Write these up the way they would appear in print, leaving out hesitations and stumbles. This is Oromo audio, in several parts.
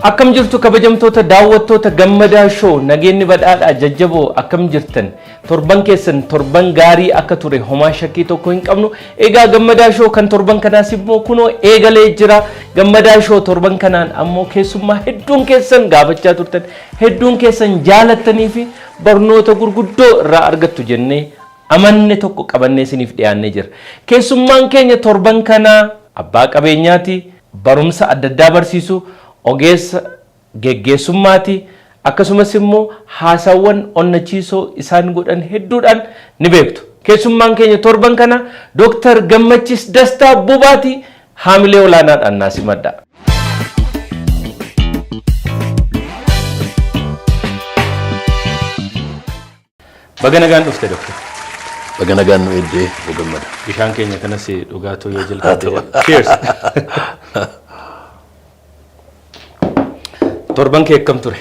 Akkam jirtu kabajamtoota daawwattoota Gammadaa show nageenyi badhaadhaa jajjaboo akkam jirtan torban keessan torban gaarii akka ture homaa shakkii tokko hin qabnu egaa Gammadaa show kan torban kanaas immoo kunoo eegalee jira Gammadaa show torban kanaan ammoo keessummaa hedduun keessan gaafachaa turtan hedduun keessan jaalattanii fi barnoota gurguddoo irraa argattu jennee amanne tokko qabannee isiniif dhiyaannee jira keessummaan keenya torban kanaa abbaa qabeenyaati barumsa adda addaa barsiisu ogeessa geggeessummaati akkasumas immoo haasawwan onnachiisoo isaan godhan hedduudhaan ni beektu keessummaan keenya torban kana Dr. Gammachis Dastaa Bubaati haamilee olaanaadhaan naasimadha. Baganagaan dhufte Dr. Baganagaan nu eddee Gammada. Bishaan keenya kanas dhugaatuu yoo jalqabde. Cheers. Torban kee akkam ture?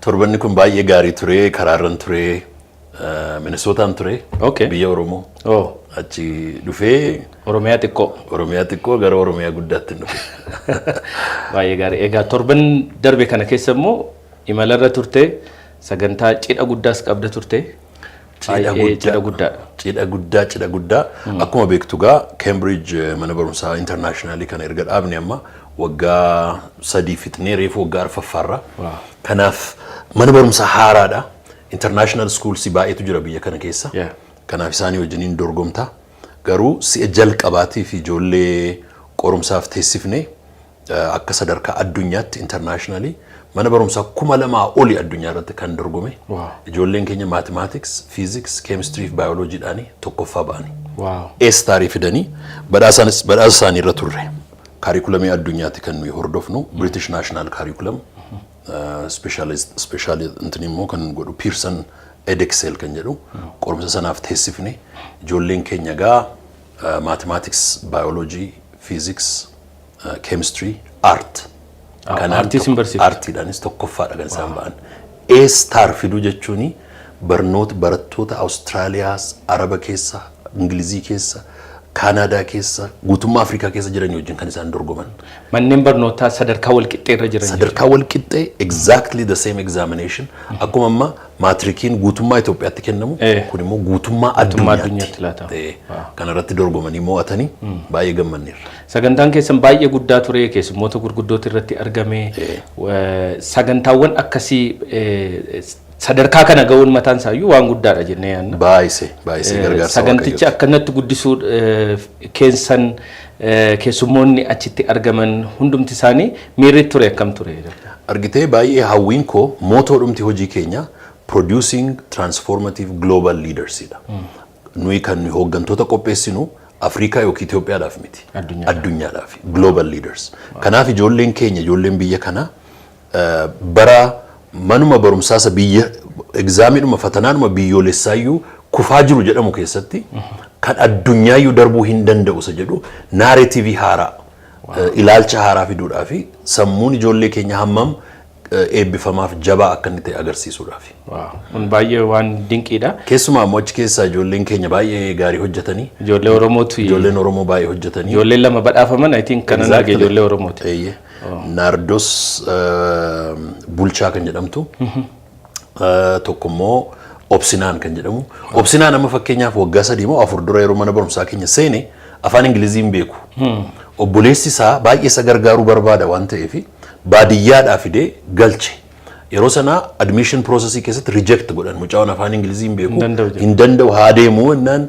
Torbanni kun baay'ee gaarii ture, karaarran ture, Minnesootaan ture. Okay. Biyya Oromoo. Oh. Achi dhufee Oromiyaa xiqqoo gara Oromiyaa guddaatti dhufe. Baay'ee gaarii. Egaa torban darbe kana keessa immoo imalarra turte, sagantaa cidha guddaas qabda turte. Cidha guddaa. Akkuma beektu gaa Cambridge mana barumsaa internationally kan erga dhaabne amma waggaa 3 fitnee reefu waggaa 4ffaarra. Kanaaf mana barumsaa haaraadha. International schools baay'eetu jira biyya kana keessa. Kanaaf isaanii wajjiniin dorgomta. Garuu si'a jalqabaatii fi ijoollee qorumsaaf teessifne akka sadarkaa addunyaatti internationally mana barumsaa 2000 oli addunyaa irratti kan dorgome. Ijoolleen keenya mathematics, physics, chemistry fi biology dhaani tokkoffaa ba'anii. A-star fidanii badhaasa isaanii irra turre. Curriculum addunyaatti kan nuyi hordofnu British National Curriculum special intinimmoo kan godhu Pearson Edexcel kan jedhu qorumsa sanaaf teessifne ijoolleen keenya gaa mathematics, biology, physics, chemistry, art artiidhaanis tokkoffaadha kan isaan ba'an. A-star fiduu jechuun barnoota barattoota Awustiraaliyaas, Araba keessa, Ingilizii keessa, Gammadaa keessa, guutummaa Afrikaa keessa jiran wajjin kan isaan dorgoman. Manneen barnootaa sadarkaa walqixxee irra jiran. Sadarkaa walqixxee exactly the same examination. Akkuma amma maatrikiin guutummaa Itoophiyaatti kennamu kun immoo guutummaa addunyaatti laata. Kan irratti dorgomanii mo'atanii baay'ee gammanneerra. Sagantaan keessan baay'ee guddaa ture keessummoota gurguddoota irratti argame sagantaawwan akkasii sadarkaa kana ga'uun mataan isaayyuu waan guddaadha jennee yaadna. Baay'ee gargaarsa. Saganticha akkanatti guddisuu keessan keessummoonni achitti argaman hundumti isaanii miirri ture akkam ture? Argitee baay'ee hawwiin koo mootoodhumti hojii keenya producing transformative global leaders'idha. Nuyi kan hooggantoota qopheessinu Afrikaa yookiin Itoophiyaadhaaf miti. Addunyaadhaaf global leaders. Kanaaf ijoolleen keenya ijoolleen biyya kana bara manuma barumsaasa biyya egzaamiidhuma fatanaanuma biyyoolessaayyuu kufaa jiru jedhamu keessatti kan addunyaayyuu darbuu hin danda'u isa jedhu naareetiivii haaraa ilaalcha haaraa fiduudhaa fi sammuun ijoollee keenya hammam eebbifamaaf jabaa akka inni ta'e agarsiisuudhaaf. Kun baay'ee waan dinqiidha. Keessumaa immoo achi keessaa ijoolleen keenya baay'ee gaarii hojjetanii. Ijoollee Oromootu. Ijoolleen Oromoo baay'ee hojjetanii. Ijoolleen lama badhaafaman I think kanan arge ijoollee Oromooti. Naardos bulchaa kan jedhamtu tokko immoo obsinaan kan jedhamu. Obsinaan amma fakkeenyaaf waggaa 3 moo 4 dura yeroo mana barumsaa keenya seene afaan Ingiliziin beeku. Obboleessi isaa baay'ee isa gargaaruu barbaada waan ta'eef baadiyyaadhaa fidee galche. Yeroo sana admission processii keessatti reject godhan mucaan afaan Ingiliziin beeku hin danda'u haa deemu jennaan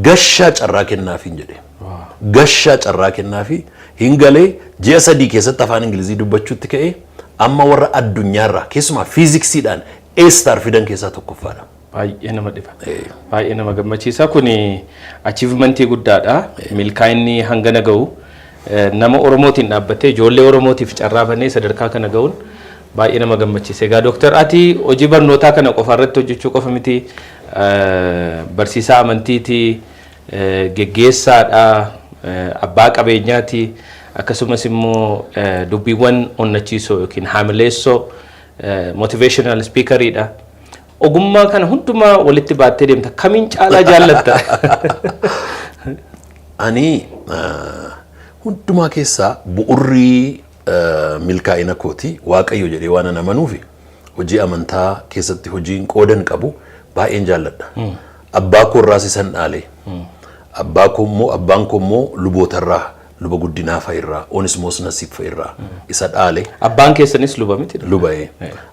gashaa carraa kennaafiin jedhe. Gashaa carraa kennaafi hin galee ji'a 3 keessatti afaan Ingilizii dubbachuutti ka'ee amma warra addunyaarraa keessumaa fiiziksiidhaan A-star fidan keessaa tokkoffaadha. baay'ee nama dhiba. Baay'ee nama gammachiisa. Kuni achievementii guddaadha. Milkaa'inni hangana ga'u nama Oromootiin dhaabbatee ijoollee Oromootiif carraa banee sadarkaa kana ga'uun baay'ee nama gammachiisa. Egaa Dooktar ati hojii barnootaa kana qofa irratti hojjechuu qofa miti barsiisaa amantiiti, geggeessaadha, abbaa qabeenyaati, akkasumas immoo dubbiiwwan onnachiisoo yookiin haamileessoo motivational speakeriidha. Ogummaa kana hundumaa walitti baattee deemta. Kamiin caalaa jaallatta? Ani hundumaa keessaa bu'urrii milkaa'ina kooti Waaqayyo jedhee waan an amanuufi hojii amantaa keessatti hojiin qoodan qabu baay'een jaalladha. Abbaa koo irraas isan dhaale. Abbaan koo immoo lubootarraa luba guddinaa fa'irraa Onismoos Nasiib fa'irraa isa dhaale. Abbaan keessanis luba miti? Luba'ee.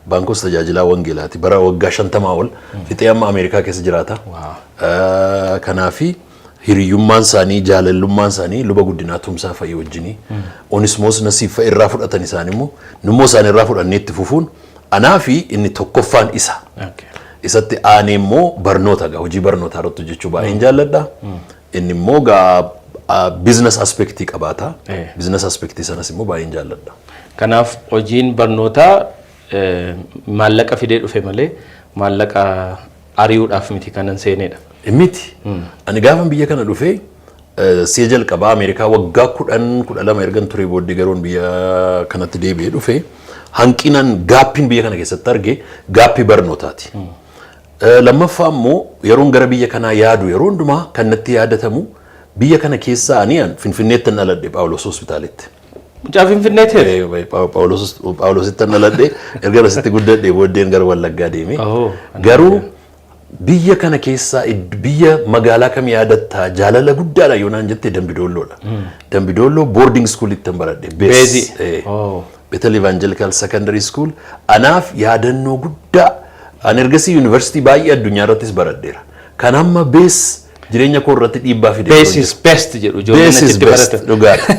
Abbaan koos tajaajilaa wangeelaati. Bara waggaa 50 ol fixee amma Ameerikaa keessa jiraata. Kanaafi hiriyyummaan isaanii jaalallummaan isaanii luba guddinaa tumsaa fa'i wajjinii Onismoos Nasiib fa'irraa fudhatan isaan immoo nummoo isaan irraa fudhannee itti fufuun anaa fi inni tokkoffaan isa. Isatti aanee immoo barnoota hojii barnootaa irratti hojjechuu baay'een jaalladha. Inni immoo business aspectii qabaata. Business aspectii sanas immoo baay'een jaalladha. Kanaaf hojiin barnootaa maallaqa fidee dhufe malee maallaqa ari'uudhaaf miti kanan seenedha. Miti. Ani gaafan biyya kana dhufe si'a jalqabaa Ameerikaa waggaa 12 ergan ture booddee garoon biyya kanatti deebi'ee dhufe hanqinan gaappiin biyya kana keessatti arge gaappii barnootaati. Lammaffaa immoo yeroon gara biyya kanaa yaadu yeroo hundumaa kan natti yaadatamu biyya kana keessaa ani'an Finfinneetti dhaladhe Phaawulos Hospitaalitti. Mucaa Finfinneetti? Phaawulositti dhaladhe erga asitti guddadhe booddeen gara Wallaggaa deeme. Garuu biyya kana keessaa biyya magaalaa kam yaadatta jaalala guddaadha yoo naan jette Dambidoolloodha. Dambidoollo boarding school itti baradhe. Beezi. Bethel Evangelical Secondary School anaaf yaadannoo guddaa ani ergasii yuunivarsiitii baay'ee addunyaa irrattis baradheera. Kan amma bees jireenya koo irratti dhiibbaa fide. Base is best jedhu ijoolleen achitti baratan. Dhugaadha.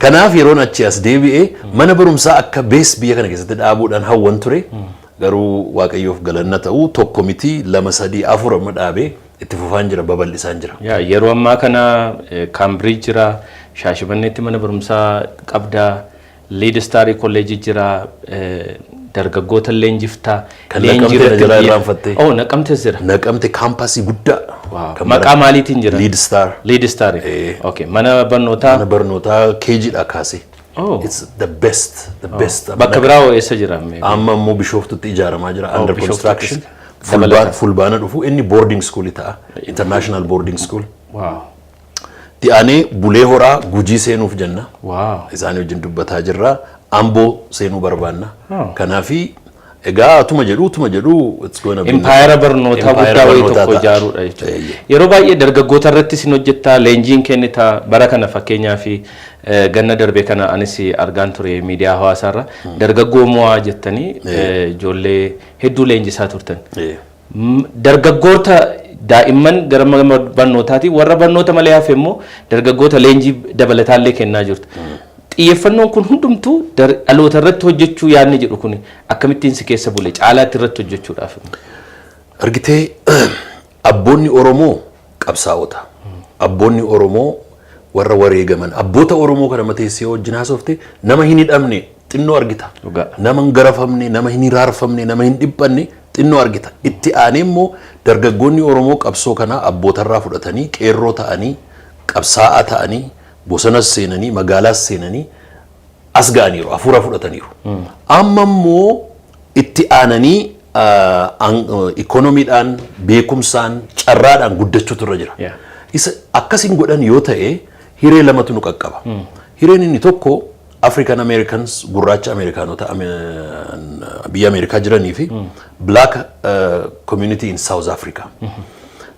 Kanaaf yeroon achi as deebi'ee mana barumsaa akka bees biyya kana keessatti dhaabuudhaan hawwan ture. Garuu Waaqayyoof galanna ta'u tokko miti 2 3 4 amma dhaabee itti fufaan jira babal'isaan jira. Yeroo ammaa kana Cambridge jira, Shaashimanneetti mana barumsaa qabda, Lead Star College jira, dargaggoota leenjiftaa. Naqamte jira. Naqamte kaampaasii guddaa. Maqaa maaliitiin jira? Lead Star. Lead Star. Okay. Mana barnootaa KG'dha kaasee. It's the best. Bakka biraa eessa jira? Amma immoo Bishooftutti ijaaramaa jira under construction. Fulbaana dhufu inni boarding school ta'a. International boarding school. Wow. Ti'aanee Bulee Horaa Gujii seenuuf jenna. Isaanii wajjin dubbataa jirra. Amboo seenuu barbaanna. Kanaafi egaa tuma jedhu it's going to be empire barnoota guddaa wayii tokko ijaaruudha jechuudha. Yeroo baay'ee dargaggoota irratti sin hojjetta leenjiin kennita bara kana fakkeenyaa fi ganna darbe kana anis argaan ture miidiyaa hawaasaarra dargaggoo mo'aa jettanii ijoollee hedduu leenjisaa turtan. Dargaggoota daa'imman gara barnootaati warra barnoota malee hafe immoo dargaggoota leenjii dabalataallee kennaa jirtu. Xiyyeeffannoon kun hundumtuu dhaloota irratti hojjechuu yaadni jedhu kun akkamittiin si keessa bule caalaatti irratti hojjechuudhaaf? Argitee abboonni Oromoo qabsaa'ota. Abboonni Oromoo warra wareegaman. Abboota Oromoo kana mateessee wajjin haasofte nama hin hidhamne xinnoo argita. Nama hin garafamne, nama hin hiraarfamne, nama hin dhiphanne xinnoo argita. Itti aanee immoo dargaggoonni Oromoo qabsoo kana abbootarraa fudhatanii qeerroo ta'anii qabsaa'aa ta'anii bosonas seenanii magaalaas seenanii as ga'aniiru hafuura fudhataniiru. Amma immoo itti aananii ikoonomiidhaan beekumsaan carraadhaan guddachuutu irra jira. Isa akkasiin godhan yoo ta'e hiree lamatu nu qaqqaba. Hireen inni tokko African Americans gurraacha Ameerikaanota biyya Ameerikaa jiranii fi Black community in South Africa.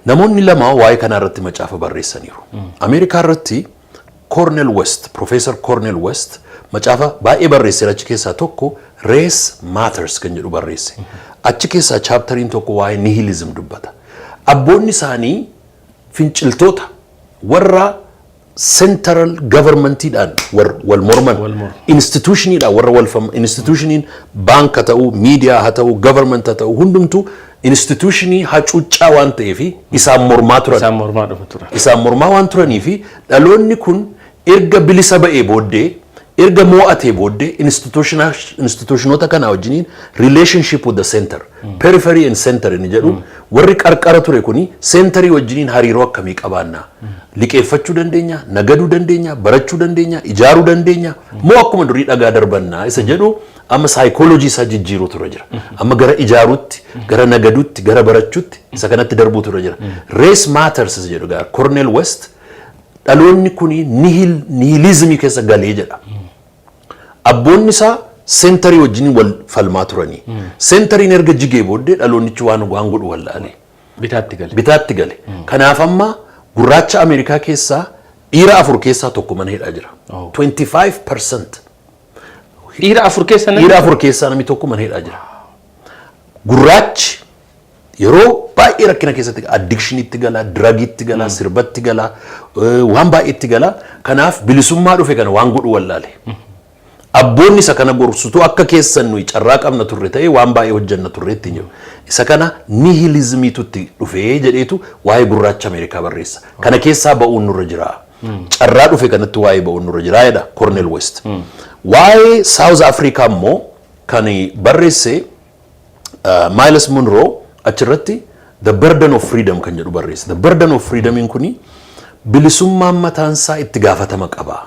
Namoonni lama waa'ee kanaa irratti macaafa barreessaniiru. Ameerikaa irratti Professor Cornel West macaafa baay'ee barreessee achi keessaa tokko Race Matters kan jedhu barreesse. Achi keessaa chaaptariin tokko waa'ee nihilism dubbata. Abboonni isaanii finciltoota warra central governmentiidhaan wal morman institutioniidhaan warra institutioniin baanka ta'u miidiyaa haa ta'u government haa ta'u hundumtu institutionii hacuuccaa waan ta'eefi isaan mormaa turan. Isaan mormaa waan turanii fi dhaloonni kun erga bilisa ba'ee booddee erga mo'atee booddee institutionota kana wajjiniin relationship with the center periphery and center inni jedhu warri qarqara ture kuni centerii wajjiniin hariiroo akkamii qabaannaa liqeeffachuu dandeenya nagaduu dandeenya barachuu dandeenya ijaaruu dandeenya moo akkuma durii dhagaa darbannaa isa jedhu amma psychology isa jijjiiruu ture jira amma gara ijaaruutti gara nagaduutti gara barachuutti isa kanatti darbuu ture jira race matters isa jedhu gara Cornel West dhaloonni kuni nihilismii keessa galee jedha abboonni isaa centerii wajjin wal falmaa turanii centeriin erga jigee booddee dhaloonnichi waan godhu wallaalee bitaatti gale kanaaf amma gurraacha Ameerikaa keessaa dhiira 4 keessaa tokko mana hidhaa jira 25% dhiira 4 keessaa namni tokko mana hidhaa jira gurraachi yeroo baay'ee rakkina keessatti addictionitti gala drugitti gala sirbatti gala waan baay'eetti gala kanaaf bilisummaa dhufe kana waan godhu wallaalee abboonni isa kana gorsutu akka keessan nuyi carraa qabna turre ta'e waan baay'ee hojjanna turreetti jiru isa kana nihilismiitutti dhufee jedheetu waa'ee gurraacha Ameerikaa barreessa kana keessaa ba'uun nurra jira carraa dhufe kanatti waa'ee ba'uun nurra jira jedha Cornel West waa'ee South Africa immoo kan barreesse Miles Monroe achirratti the burden of freedom kan jedhu barreesse the burden of freedom kuni bilisummaan mataansaa itti gaafatama qaba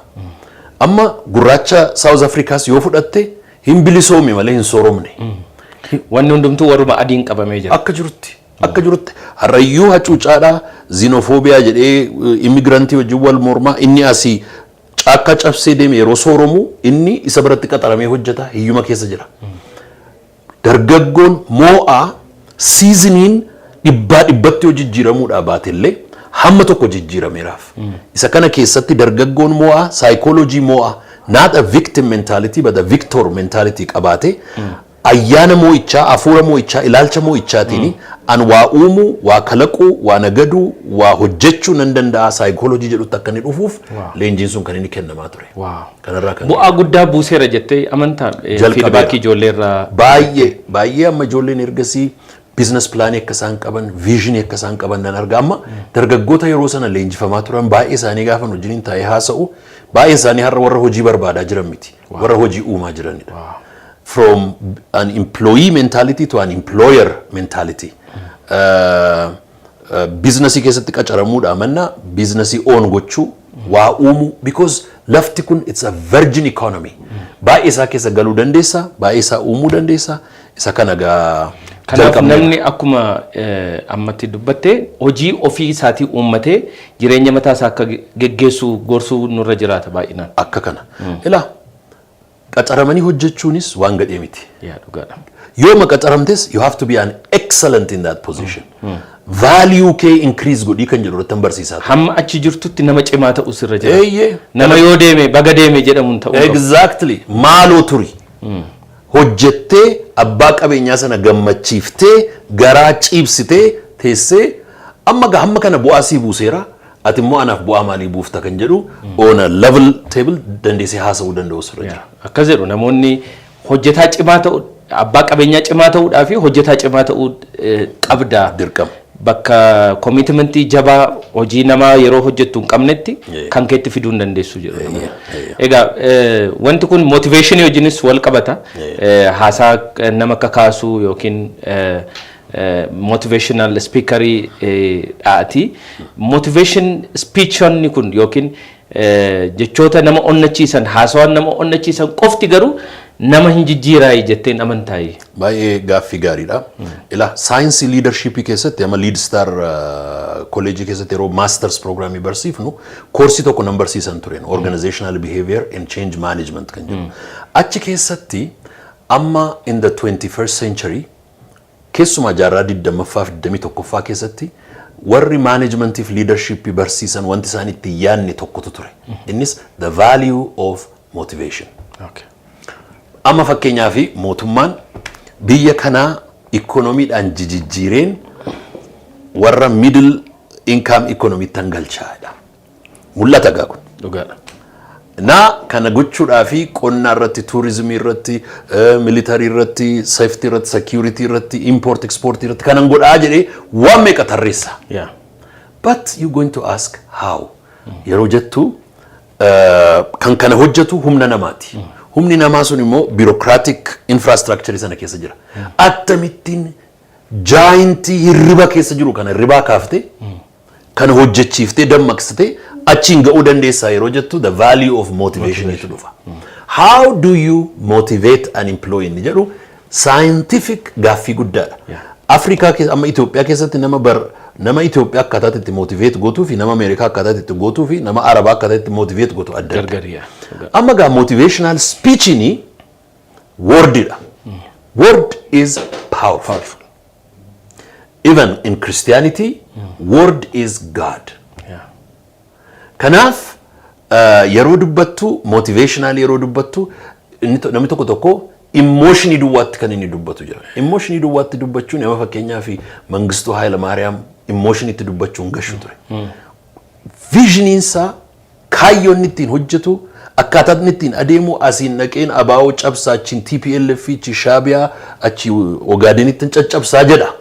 amma gurraacha South Africaas yoo fudhatte hin bilisoome malee hin sooromne wanni hundumtuu waruma adiin qabamee jira akka jirutti harrayyuu hacuucaadhaa xenophobiyaa jedhee immigrantii wajjin wal mormaa inni asii caakka cabsee deeme yeroo sooromu inni isa biratti qaxaramee hojjeta hiyyuma keessa jira dargaggoon moo'aa siiziniin dhibbatti yoo jijjiiramuudhaa baatellee hamma tokko jijjiirameeraaf isa kana keessatti dargaggoon mo'a psychology mo'a not a victim mentality but a victor mentality qabaate ayyaana mo'ichaa afuura mo'ichaa ilaalcha mo'ichaatiin an waa uumuu waa kalaquu waa nagaduu waa hojjechuu nan danda'a psychology jedhutti akka inni dhufuuf leenjiin sun kan inni kennamaa ture kanarraa kan bu'aa guddaa buuseera jettee amantaa feedback ijoolleerraa baay'ee amma ijoolleen ergasii business plan akka isaan qaban vision akka isaan qaban nan arga amma dargaggoota yeroo sana leenjifamaa turan baay'ee isaanii gaafa wajjin taa'ee haasa'u baay'ee isaanii har'a warra hojii barbaadaa jiran miti warra hojii uumaa jiranidha from an employee mentality to an employer mentality businessii keessatti qacaramuudha manna businessii own gochuu waa uumu because lafti kun it's a virgin economy baay'ee isaa keessa galuu dandeessa baay'ee isaa uumuu dandeessa isa kana gaa kanaaf namni akkuma ammatti dubbatte hojii ofii isaatii uummatee jireenya mataa isaa akka geggeessu gorsuu nurra jiraata baay'inaan akka kana ila qacaramanii hojjechuunis waan gadhee miti dhugaadha yoo maqacaramtes you have to be an excellent in that position value kee increase godhii kan jedhu irratti barsiisaa hamma achi jirtutti nama cimaa ta'u sirra jira nama yoo deeme baga deeme jedhamuun ta'u exactly maaloo turi hojjettee abbaa qabeenyaa sana gammachiiftee garaa ciibsitee teessee hamma kana bu'aa sii buuseera ati immoo anaaf bu'aa maalii buufta kan jedhu on a level table dandeessee haasa'uu danda'u sirra jira akkas jedhu namoonni hojjetaa cimaa ta'u abbaa qabeenyaa cimaa ta'uudhaa fi hojjetaa cimaa ta'uu qabda dirqama bakka commitmentii jabaa hojii namaa yeroo hojjettu hin qabnetti kan keetti fiduu hin dandeessu jedhu. Egaa wanti kun motivationii wajjinis wal qabata. Haasaa nama kakaasu yookiin motivational speakerii dhaati. Motivation speechonni kun yookiin jechoota nama onnachiisan haasawaan nama onnachiisan qofti garuu nama hin jijjiiraa jetteen amantaayi. Baay'ee gaaffii gaariidha. Ila saayinsii liidarshiipii keessatti ama liid star kolleejii keessatti yeroo maasters piroograamii barsiifnu koorsii tokko nan barsiisan tureen organizational behavior and change management kan jedhu. Achi keessatti amma in the 21st century keessumaa jaarraa 20ffaa fi 21ffaa keessatti warri managementii fi liidarshiipii barsiisan wanti isaan itti yaadne tokkotu ture. Innis the value of motivation. Amma fakkeenyaa fi mootummaan biyya kanaa ikoonomiidhaan jijjiireen warra middle income economy tan galchaadha. Mul'ata gaa kun. Dhugaadha. Na kana gochuudhaa fi qonnaa irratti, tourism irratti, military irratti, safety irratti, security irratti, import export irratti kanan godhaa jedhee waan meeqa tarreessa. But you going to ask how? Yeroo jettu kan kana hojjetu humna namaati. Humni namaa sun immoo bureaucratic infrastructure sana keessa jira. Akkamittiin giant hirriba keessa jiru kana hirribaa kaaftee kana hojjechiiftee dammaqsitee achiin ga'uu dandeessaa yeroo jettu the value of motivation itti dhufa. How do you motivate an employee inni jedhu scientific gaaffii guddaadha. Afrikaa keessa amma Itoophiyaa keessatti nama Itoophiyaa akkaataa itti motivate gootuu fi nama Ameerikaa akkaataa itti gootuu fi nama Arabaa akkaataa itti motivate gootu adda adda. Amma gaa motivational speech ni wordidha. Word is powerful. Even in Christianity, word is God. Kanaaf yeroo dubbattu motivational yeroo dubbattu namni tokko tokko emotion duwwaatti kan inni dubbatu jira. Emotion duwwaatti dubbachuun nama fakkeenyaa fi Mangistuu Haayila Maariyaam emotion itti dubbachuun gashu ture. Vision isaa kaayyoon ittiin hojjetu akkaataan ittiin adeemu asiin dhaqeen abaa'oo cabsaa achiin TPLF fi Shaabiyaa achi Ogaadeen ittiin caccabsaa jedha.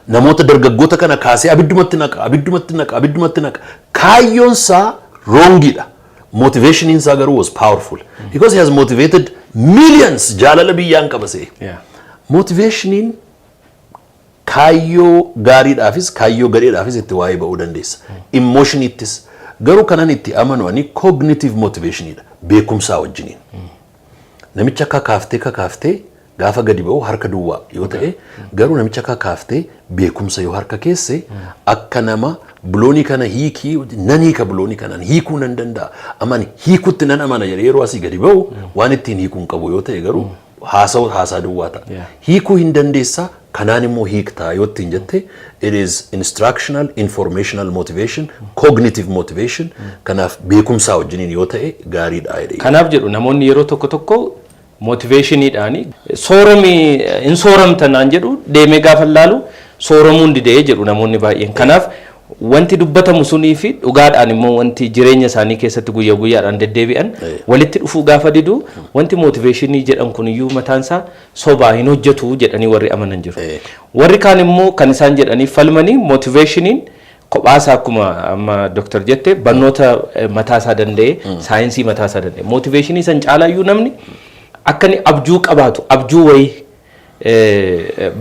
Namoota dargaggoota kana kaasee abiddumatti naqa. Kaayyoon isaa wrongidha. Motivation isaa garuu was powerful because he has motivated millions jaalala biyyaan qabasee. Motivationiin kaayyoo gaariidhaafis kaayyoo gadheedhaafis itti waa'ee ba'uu dandeessa. Emotionittis garuu kanan itti amanu ani cognitive motivationidha. Beekumsaa wajjiniin. Namicha kaaftee gaafa gadi ba'u harka duwwaa yoo ta'e garuu namicha kaaftee beekumsa yoo harka keesse akka nama buloonii kana hiikii nan hiika buloonii kanaan hiikuu nan danda'a. Amani hiikutti nan amana jedhee yeroo asii gadi ba'u waan ittiin hiikuun qabu yoo ta'e garuu haasaa duwwaa ta'a. Hiikuu hin dandeessa kanaan immoo hiiktaa yoo ittiin jette it is instructional, informational motivation, cognitive motivation. Kanaaf beekumsaa wajjiniin yoo ta'e gaariidha jedhee. Kanaaf jedhu namoonni yeroo tokko motivationidhaani in sooramtanaan jedhu deemee gaafa laalu sooramuun didee jedhu namoonni baay'een. Kanaaf wanti dubbatamu sunii fi dhugaadhaan immoo wanti jireenya isaanii keessatti guyyaa guyyaadhaan deddeebi'an walitti dhufuu gaafa didu wanti motivationii jedhan kun iyyuu mataan isaa sobaa hin hojjetu jedhanii warri amanan jiru. Warri kaan immoo kan isaan jedhanii falmanii motivationiin kophaasa akkuma amma Dr. jette barnoota mataasaa danda'e saayinsii mataasaa danda'e motivationii san caalaayyuu namni akkani abjuu qabaatu abjuu wayii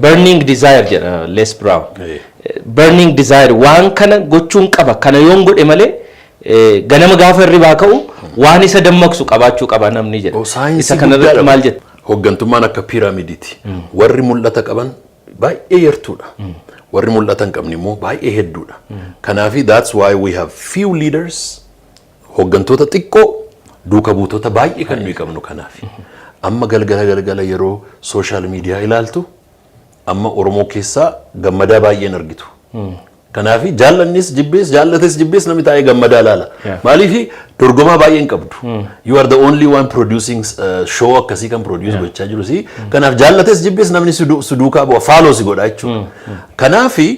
burning desire jedha Les Brown. Burning desire waan kana gochuun qaba kana yoon godhe malee ganama gaafa hirribaa ka'u waan isa dammaqsu qabaachuu qaba namni jedha. Isa kanarratti maal jetta? Hooggantummaan akka piiraamidiiti. Warri mul'ata qaban baay'ee yartuudha. Warri mul'ata hin qabne immoo baay'ee hedduudha. Kanaafi that's why we have few leaders hooggantoota xiqqoo duuka buutota baay'ee kan nuyi qabnu kanaafi. Amma galgala yeroo social media ilaaltu amma Oromoo keessaa Gammadaa baay'een argitu. Kanaafi jaallannis jibbees namni taa'ee Gammadaa laala. Maaliifi dorgomaa baay'een qabdu. You are the only one producing show akkasii kan produce gochaa jiru si. Kanaaf jaallates jibbees namni suduukaa bu'a follow si godha jechuudha. Kanaafi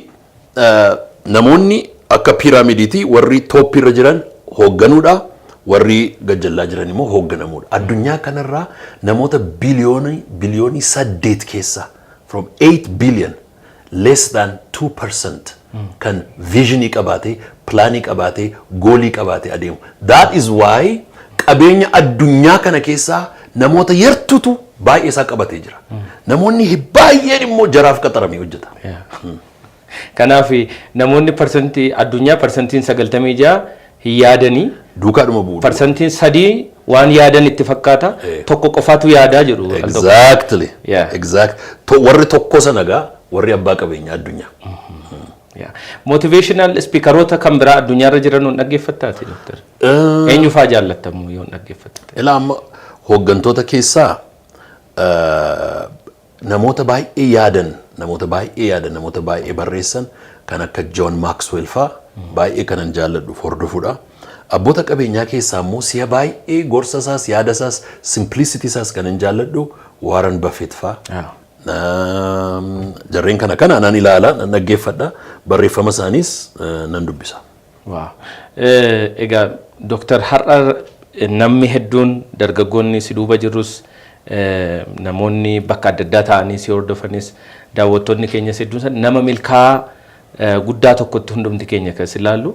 namoonni akka piiraamidiiti warri top irra jiran hoogganuudha. Warri gajjallaa jiran immoo hoogganamuudha. Addunyaa kanarraa namoota biliyoonii 8 keessa from 8 billion less than 2% kan visionii qabaatee, plaanii qabaatee, goolii qabaatee adeemu. That is why qabeenya addunyaa kana keessaa namoota yartutu baay'ee isaa qabatee jira. Namoonni baay'een immoo jaraaf qaxaramee hojjeta. Kanaaf namoonni addunyaa parsantiin 96 hin yaadanii duukaadhuma bu'u. Parsantiin 3 waan yaadan itti fakkaata tokko qofaatu yaadaa jedhu. Exactly. Warri tokko sanagaa warri abbaa qabeenya addunyaa. Motivational speakeroota kan biraa addunyaarra jiran on dhaggeeffattaati Dr. Eenyu fa'aa jaallattamu yoo dhaggeeffattate? Ilaa amma hooggantoota keessaa namoota baay'ee yaadan, namoota baay'ee barreessan kan akka John Maxwell fa'aa baay'ee kanan jaalladhu hordofuudha. Abboota qabeenyaa keessaa immoo si'a baay'ee gorsa isaas yaada isaas simplicity isaas kanan jaalladhu Warren Buffett fa'aa. Jarreen kana nan ilaala nan dhaggeeffadha barreeffama isaaniis nan dubbisa. Egaa Dr. Har'a namni hedduun dargaggoonni si duuba jirus namoonni bakka adda addaa ta'anii si hordofanis daawwattoonni keenya hedduun nama milkaa'aa guddaa tokkotti hundumti keenya kan ilaallu.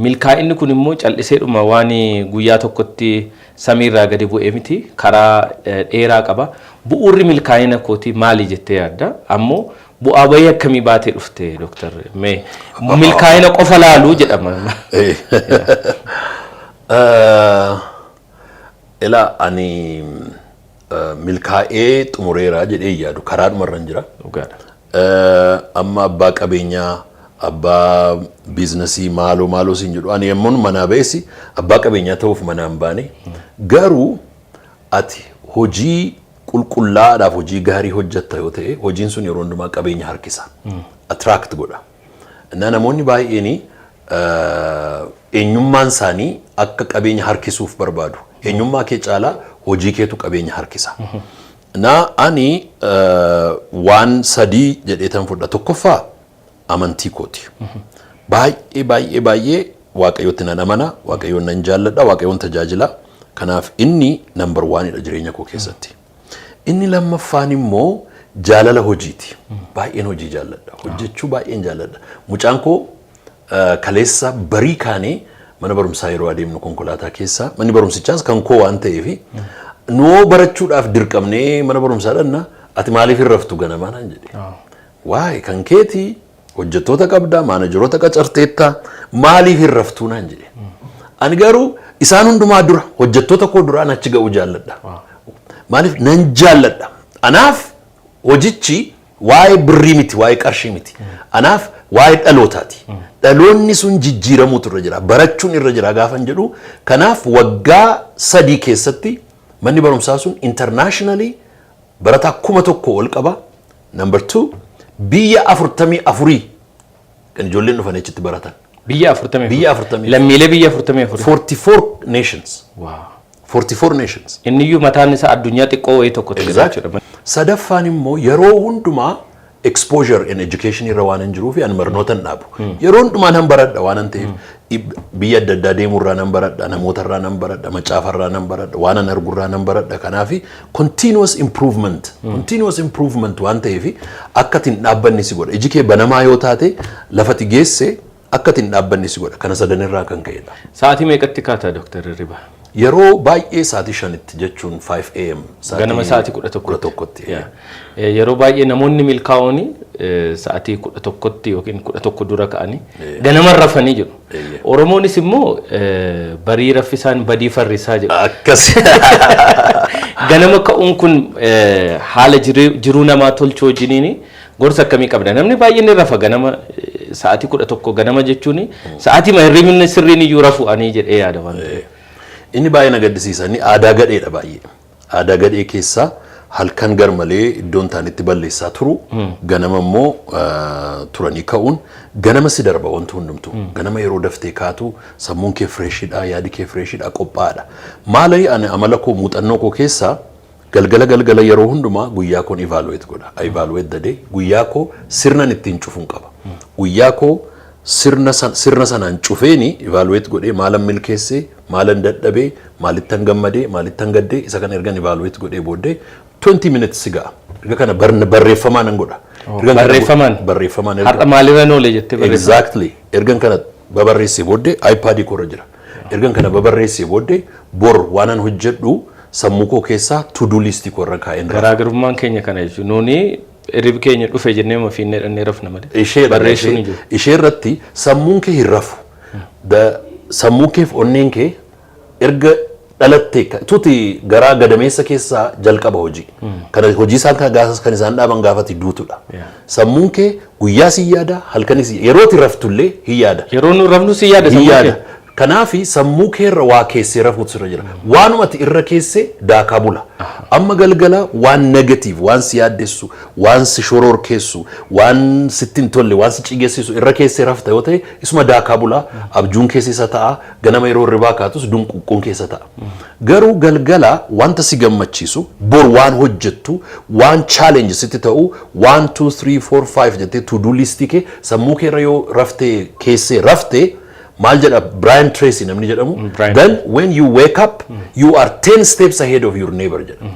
Milkaa'inni kun immoo calliseedhuma waan guyyaa tokkotti samiirraa gadi bu'ee miti karaa dheeraa qaba. Bu'uurri milkaa'ina kooti maali jettee yaadda? Ammoo bu'aa bayii akkamii baatee dhufte Dr. Mee milkaa'ina qofa laaluu jedhama. Ila ani milkaa'ee xumureeraa jedhee yaadu karaadhumarran jira. Amma abbaa qabeenyaa abbaa biizinasii maaloo siin jedhu ani yemmuun manaa beesi abbaa qabeenyaa ta'uuf manaan baane garuu ati hojii qulqullaadhaaf hojii gaarii hojjetta yoo ta'e hojiin sun yeroo hundumaa qabeenya harkisa attract godha. Namoonni baay'een eenyummaan isaanii akka qabeenya harkisuuf barbaadu. Eenyummaa kee caalaa hojii keetu qabeenya harkisa. Ani waan sadii jedheetan fudha. Tokkoffaa amantii kooti. Baay'ee waaqayyooti nan amana, waaqayyoon nan jaalladha, waaqayyoon tajaajila. Kanaaf inni number 1dha jireenya koo keessatti. Inni lammaffaan immoo jaalala hojiiti. Baay'een hojii jaalladha. Hojjechuu baay'een jaalladha. Mucaan koo kaleessa barii kaanee mana barumsaa yeroo adeemnu konkolaataa keessa manni barumsichaas kan koo waan ta'eef noo barachuudhaaf dirqamnee mana barumsaa dhanna ati maaliif hin raftu ganamaa naan jedhe. Waa'ee kan keeti hojjettoota qabda maanajeroota qacarteetta maaliif hin raftuu naan jedhe. Ani garuu isaan hundumaa dura hojjettoota koo duraan achi ga'uu jaalladha. Maaliif nan jaalladha. Anaaf hojichi waa'ee birrii miti waa'ee qarshii miti. Anaaf waa'ee dhalootaati. Dhaloonni sun jijjiiramuutu irra jira. Barachuun irra jira gaafan jedhu. Kanaaf waggaa 3 keessatti manni barumsaa sun internationally barataa 1,000 ol qaba. Number 2 biyya 44 kan ijoolleen dhufan achitti baratan. Biyya 44. Biyya 44. Lammiilee biyya 44. 44 nations. Wow. 44 nations. Inni iyyuu mataan isaa addunyaa xiqqoo wayii tokkotti jira. Sadaffaan immoo yeroo hundumaa exposure in education irra waan hin jiruuf ani barnoota hin dhaabu. Yeroo hundumaa nan baradha waan hin ta'eef biyya adda addaa deemurraa nan baradha, namootarraa nan baradha, macaafarraa nan baradha, waan an argurraa nan baradha. Kanaaf continuous improvement waan ta'eef akka tin dhaabbanni si godha. Iji kee banamaa yoo taate lafati geesse akka tin dhaabbanni si godha. Kana sadanirraa kan ka'edha. Sa'aatii meeqatti kaataa Dr. Hirribaa? Yeroo baay'ee sa'aatii 5tti jechuun 5 am. Ganama sa'aatii 11tti. Yeroo baay'ee namoonni milkaa'oon sa'aatii 11tti yookiin 11 dura ka'anii ganama rafanii jiru. Oromoonis immoo barii raffisaan badii farrisaa jedhu. Akkas. Ganama ka'uun kun haala jiruu namaa tolchuu wajjiniin gorsa akkamii qabda? Namni baay'een rafa ganama sa'aatii 11 ganama jechuun sa'aatii hirribni sirriin iyyuu rafu ani jedhee yaada waan ta'eef. Inni baay'ee na gaddisiisa. Inni aadaa gadheedha baay'ee. Aadaa gadhee keessaa halkan garmalee iddoon taanitti balleessaa turu. Ganama immoo turanii ka'uun ganama si darba wanti hundumtu. Ganama yeroo daftee kaatu sammuun kee fireeshidha, yaadi kee fireeshidha, qophaa'aadha. Maali ani amala koo muuxannoo koo keessaa galgala yeroo hundumaa guyyaa koon evaluate godha. Evaluate the day. Guyyaa koo sirnan ittiin cufuun qaba. Guyyaa koo sirna sanaan cufeeni evaluate godhee maalan milkeessee maalan dadhabee maalittan gammadee maalittan gaddee isa kana ergan evaluate godhee booddee 20 minutes sigaa erga kana barreeffamaan nan godha. Barreeffamaan har'a maalirra noolee jettee barreessa. Exactly. Ergan kana babarreessee booddee iPad korra jira. Ergan kana babarreessee booddee bor waanan hojjedhu sammuu koo keessaa to do list korra kaa'een. Garaagarummaan keenya kana jechuun nuuni Hirribi keenya dhufe jennee mafiinnee dhannee rafna malee. Barreessuun jiru. Ishee irratti sammuun kee hin rafu. Sammuu keef onneen kee erga dhalattee tuti garaa gadameessa keessaa jalqaba hojii. Kana hojii isaan kan isaan dhaaban gaafati duutudha. Sammuun kee guyyaa si yaada halkanis yeroo itti raftullee hin yaada. Yeroo nu rafnu si yaada sammuu kee. Kanaafi sammuu kee irra waa keessee rafuutu sirra jira. Waanumati irra keessee daakaa bula. Amma galgala waan negative, waan si yaaddessu, waan si shororkeessu, waan sitti hin tolle, waan si cigeessisu irra keessee rafta yoo ta'e isuma daakaa bula. Abjuun keessa ta'a. Ganama yeroo hirribaa kaatus dunquun keessa ta'a. Garuu galgala wanta si gammachiisu bor waan hojjettu, waan challenge sitti ta'u 1 2 3 4 5 jettee to do list kee sammuu kee irra yoo raftee keessee raftee maal jedha Brian Tracy namni jedhamu then when you wake up you are 10 steps ahead of your neighbor jedha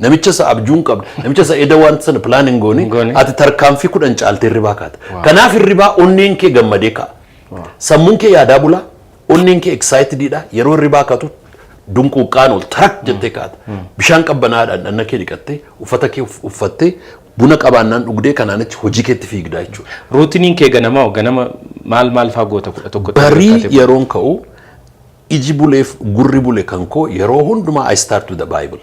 namicha sa abjuun qabda namicha sa eda waan sana planning gooni ati tarkaanfii kudhan caaltee hirribaa kaata kanaaf hirribaa onneen kee gammadee ka'a sammuun kee yaadaa bula onneen kee excited dha yeroo hirribaa kaatu dunquuqqaan ol tarak jettee kaata bishaan qabbanaadhaan dhanna kee dhiqattee uffata kee uffattee buna qabaannaan dhugdee kanaanichi hojii keetti fiigdaa jechuudha. Ruutiniin kee ganama maal faa goota kudha tokko barii yeroon ka'u iji buleef gurri bule kan koo yeroo hundumaa I start with the Bible.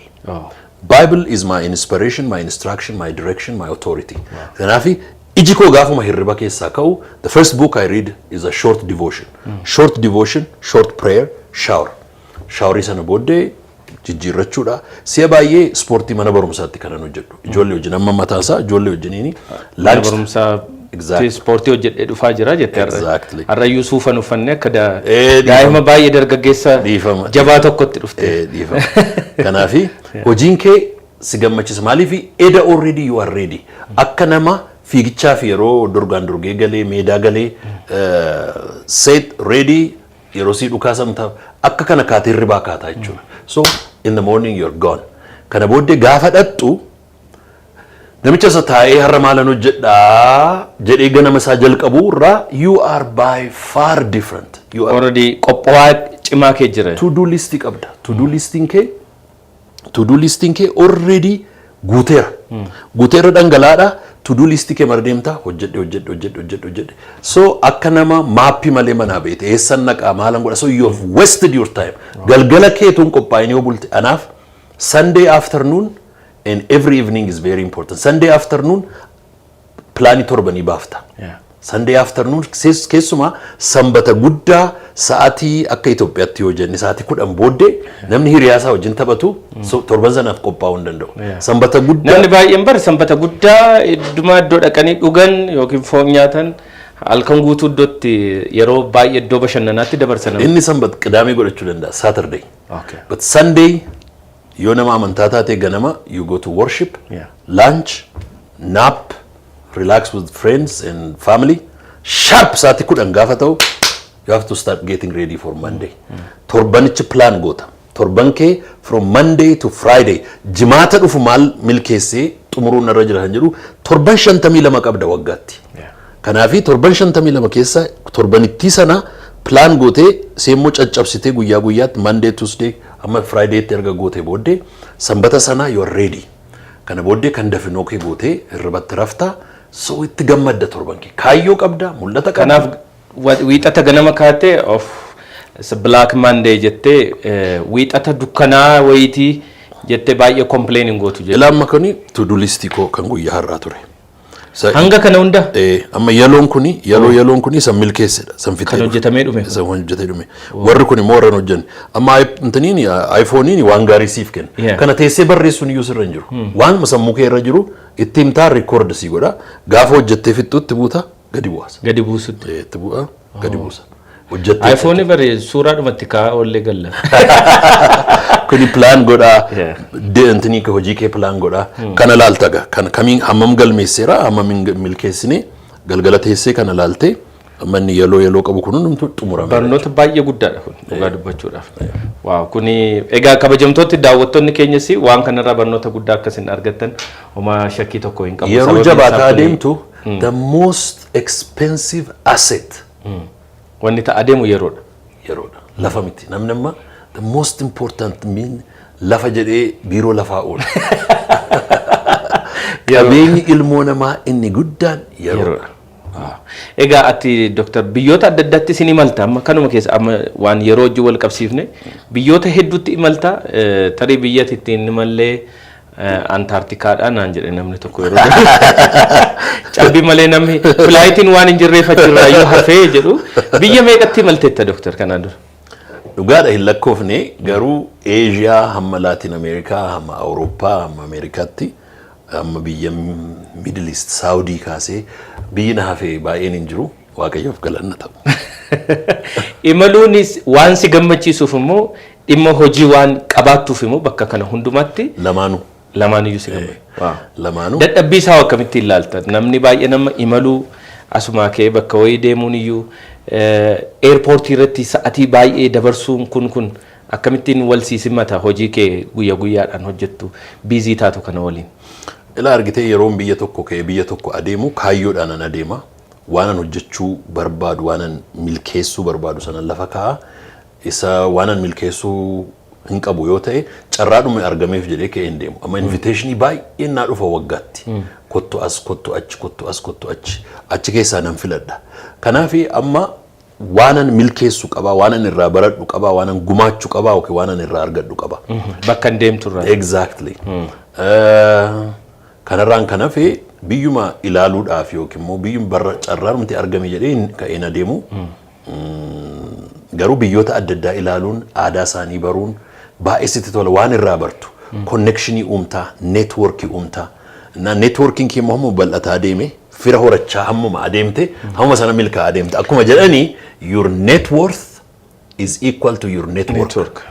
Bible is my inspiration, my instruction, my direction, my authority. Kanaafi iji koo gaafuma hirriba keessaa ka'u the first book I read is a short devotion. Short devotion, short prayer, shower. Shaaworii sana booddee jijjiirrachuudha. Si'a baay'ee ispoortii mana barumsaatti kanan hojjedhu. Ijoollee wajjin amma mataasaa ijoollee wajjiniini. Mana barumsaa ispoortii hojjedhee dhufaa jira jettee har'a Yuusuufan uffanne akka daa'ima baay'ee dargaggeessa jabaa tokkotti dhufte. Dhiifama. Kanaafi hojiin kee si gammachiisa maaliif eda already you are ready. Akka nama fiigichaaf yeroo dorgaan dorgee galee meedaa galee set ready yeroo si dhukaasamta akka kana kaatee hirribaa kaataa jechuudha. So in the morning you're gone. Kana booddee gaafa dhattu namicha isa taa'ee har'a maalan hojjedhaa jedhee ganama isaa jalqabu irraa you are by far different. You are already qophaa'aa cimaa kee jira. To do listii qabda. To do listing kee already guuteera. Guuteera dhangalaadha. To do listii kee mardeemta hojjedhe. So akka nama maappii malee manaa beete eessan naqaa maalan godha. So you have wasted your time. Galgala keetuun qophaa'inii yoo bulte. Anaaf Sunday afternoon and every evening is very important. Sunday afternoon plaanii torbanii baafta. Sunday afternoon keessumaa sanbata guddaa sa'aatii akka Itoophiyaatti yoo jenne sa'aatii 10 booddee namni hiriyaasaa wajjin taphatu torban sanaaf qophaa'uu hin danda'u. Sanbata guddaa namni baay'een bar sanbata guddaa idduma iddoo dhaqanii dhugan yookiin foon nyaatan halkan guutuu iddootti yeroo baay'ee iddoo bashannanaatti dabarsan. Inni sanbata qidaamee godhachuu danda'a Saturday. But Sunday yoo nama amantaa taatee ganama you go to worship, lunch, nap, relax with friends and family. Sharp sa'aatii 10 gaafa ta'u you have to start getting ready for Monday. Torbanichi plan goota. Torban kee from Monday to Friday. Jimaata dhufu maal milkeessee xumuruun irra jira kan jedhu torban 52 qabda waggaatti. Kanaafi torban 52 keessa torbanittii sana plan gootee seemmoo caccabsitee guyyaa guyyaatti Monday, Tuesday amma Friday itti erga gootee booddee sanbata sana you are ready. Kana booddee kan dafinoo kee gootee hirribatti raftaa. So itti gammadda torban kee kaayyoo qabda mul'ata qabda. Kanaaf wiixata ganama kaatee of Black Monday jettee wiixata dukkanaa wayitii jettee baay'ee complaining gootu jedhe. Ilaamma kuni to do listii koo kan guyyaa har'aa ture. Hanga kana hunda amma yeloon kuni san milkeessedha san fitee kan hojjetamee dhume san hojjetee dhume warri kuni moo warran hojjanne amma intaniini iPhone'iin waan gaarii siif kenna kana teessee barreessuun iyyuu sirra hin jiru waan sammuu kee irra jiru itti himtaa record si godha gaafa hojjettee fixxutti buuta gadi buusutti itti bu'a gadi buusa hojjettee iPhone bare suuraa dhumatti kaa ollee galla kuni plan godha intanii ka hojii kee plan godha kana laaltaga kan kamiin hammam galmeesseera hammam milkeessine galgala teessee kana laaltee manni yeloo qabu kun hundumtu xumurame. Barnoota baay'ee guddaadha kun dhugaa dubbachuudhaaf. Waaw kuni egaa kabajamtooti daawwattoonni keenyas waan kanarraa barnoota guddaa akkasiin argattan homa shakkii tokko hin qabu. Yeroo jabaataa adeemtu the most expensive asset. Wanni ta'a adeemu yeroodha. Lafa miti namni amma the most important mean lafa jedhee biiroo lafaa oola. Qabeenyi ilmoo namaa inni guddaan yeroodha. Egaa ati Dr. biyyoota adda addaatti isin imalta amma kanuma keessa amma waan yeroo wajjin wal qabsiifne biyyoota hedduutti imalta tarii biyyatti ittiin imallee Antarktikaadhaan naan jedhe namni tokko yeroo cabbii malee namni filaayitiin waan hin jirreeffachirraa yoo hafee jedhu biyya meeqatti imalteetta Dr. kanaan dura? Dhugaadha hin lakkoofne garuu Eeshiyaa hamma Laatiin Ameerikaa hamma Awurooppaa hamma Ameerikaatti amma biyya Middle East Saudi kaasee biyyi na hafee baay'een hin jiru waaqayyoof galanna ta'u. Imaluunis waan si gammachiisuuf immoo dhimma hojii waan qabaattuuf immoo bakka kana hundumatti lamaaniyyuu si gammachiisa. Lamaanuu. Dadhabbii isaa akkamitti ilaalta? Namni baay'ee nama imaluu asumaa kee bakka wayii deemuun iyyuu airportii irratti sa'atii baay'ee dabarsuun kun akkamittiin wal sisimata hojii kee guyyaa guyyaadhaan hojjettu biizii taatu kana waliin. Ila argitee yeroon biyya tokko ka'ee biyya tokko adeemu kaayyoodhaan an adeema waanan hojjechuu barbaadu waanan milkeessuu barbaadu sana lafa kaa'a isa waanan milkeessuu hin qabu yoo ta'e carraadhuma argameef jedhee ka'ee hin deemu amma invitationii baay'ee naa dhufa waggaatti kottu as kottu achi kottu as kottu achi keessaa nan filadha kanaaf amma waanan milkeessuu qaba waanan irraa baradhu qaba waanan gumaachuu qaba yookiin waanan irraa argadhu qaba bakka hin deemtu irraa exactly kanarraan kanaaf biyyuma ilaaluudhaaf yookiin immoo biyyuma barra carraadhumti argame jedhee ka'ee na deemu garuu biyyoota adda addaa ilaaluun aadaa isaanii baruun baay'ee sitti tola waan irraa bartu connectionii uumtaa networkii uumtaa na networking kee immoo bal'ataa deeme fira horachaa hammuma adeemte hammuma sana milkaa adeemte akkuma jedhanii your net worth is equal to your network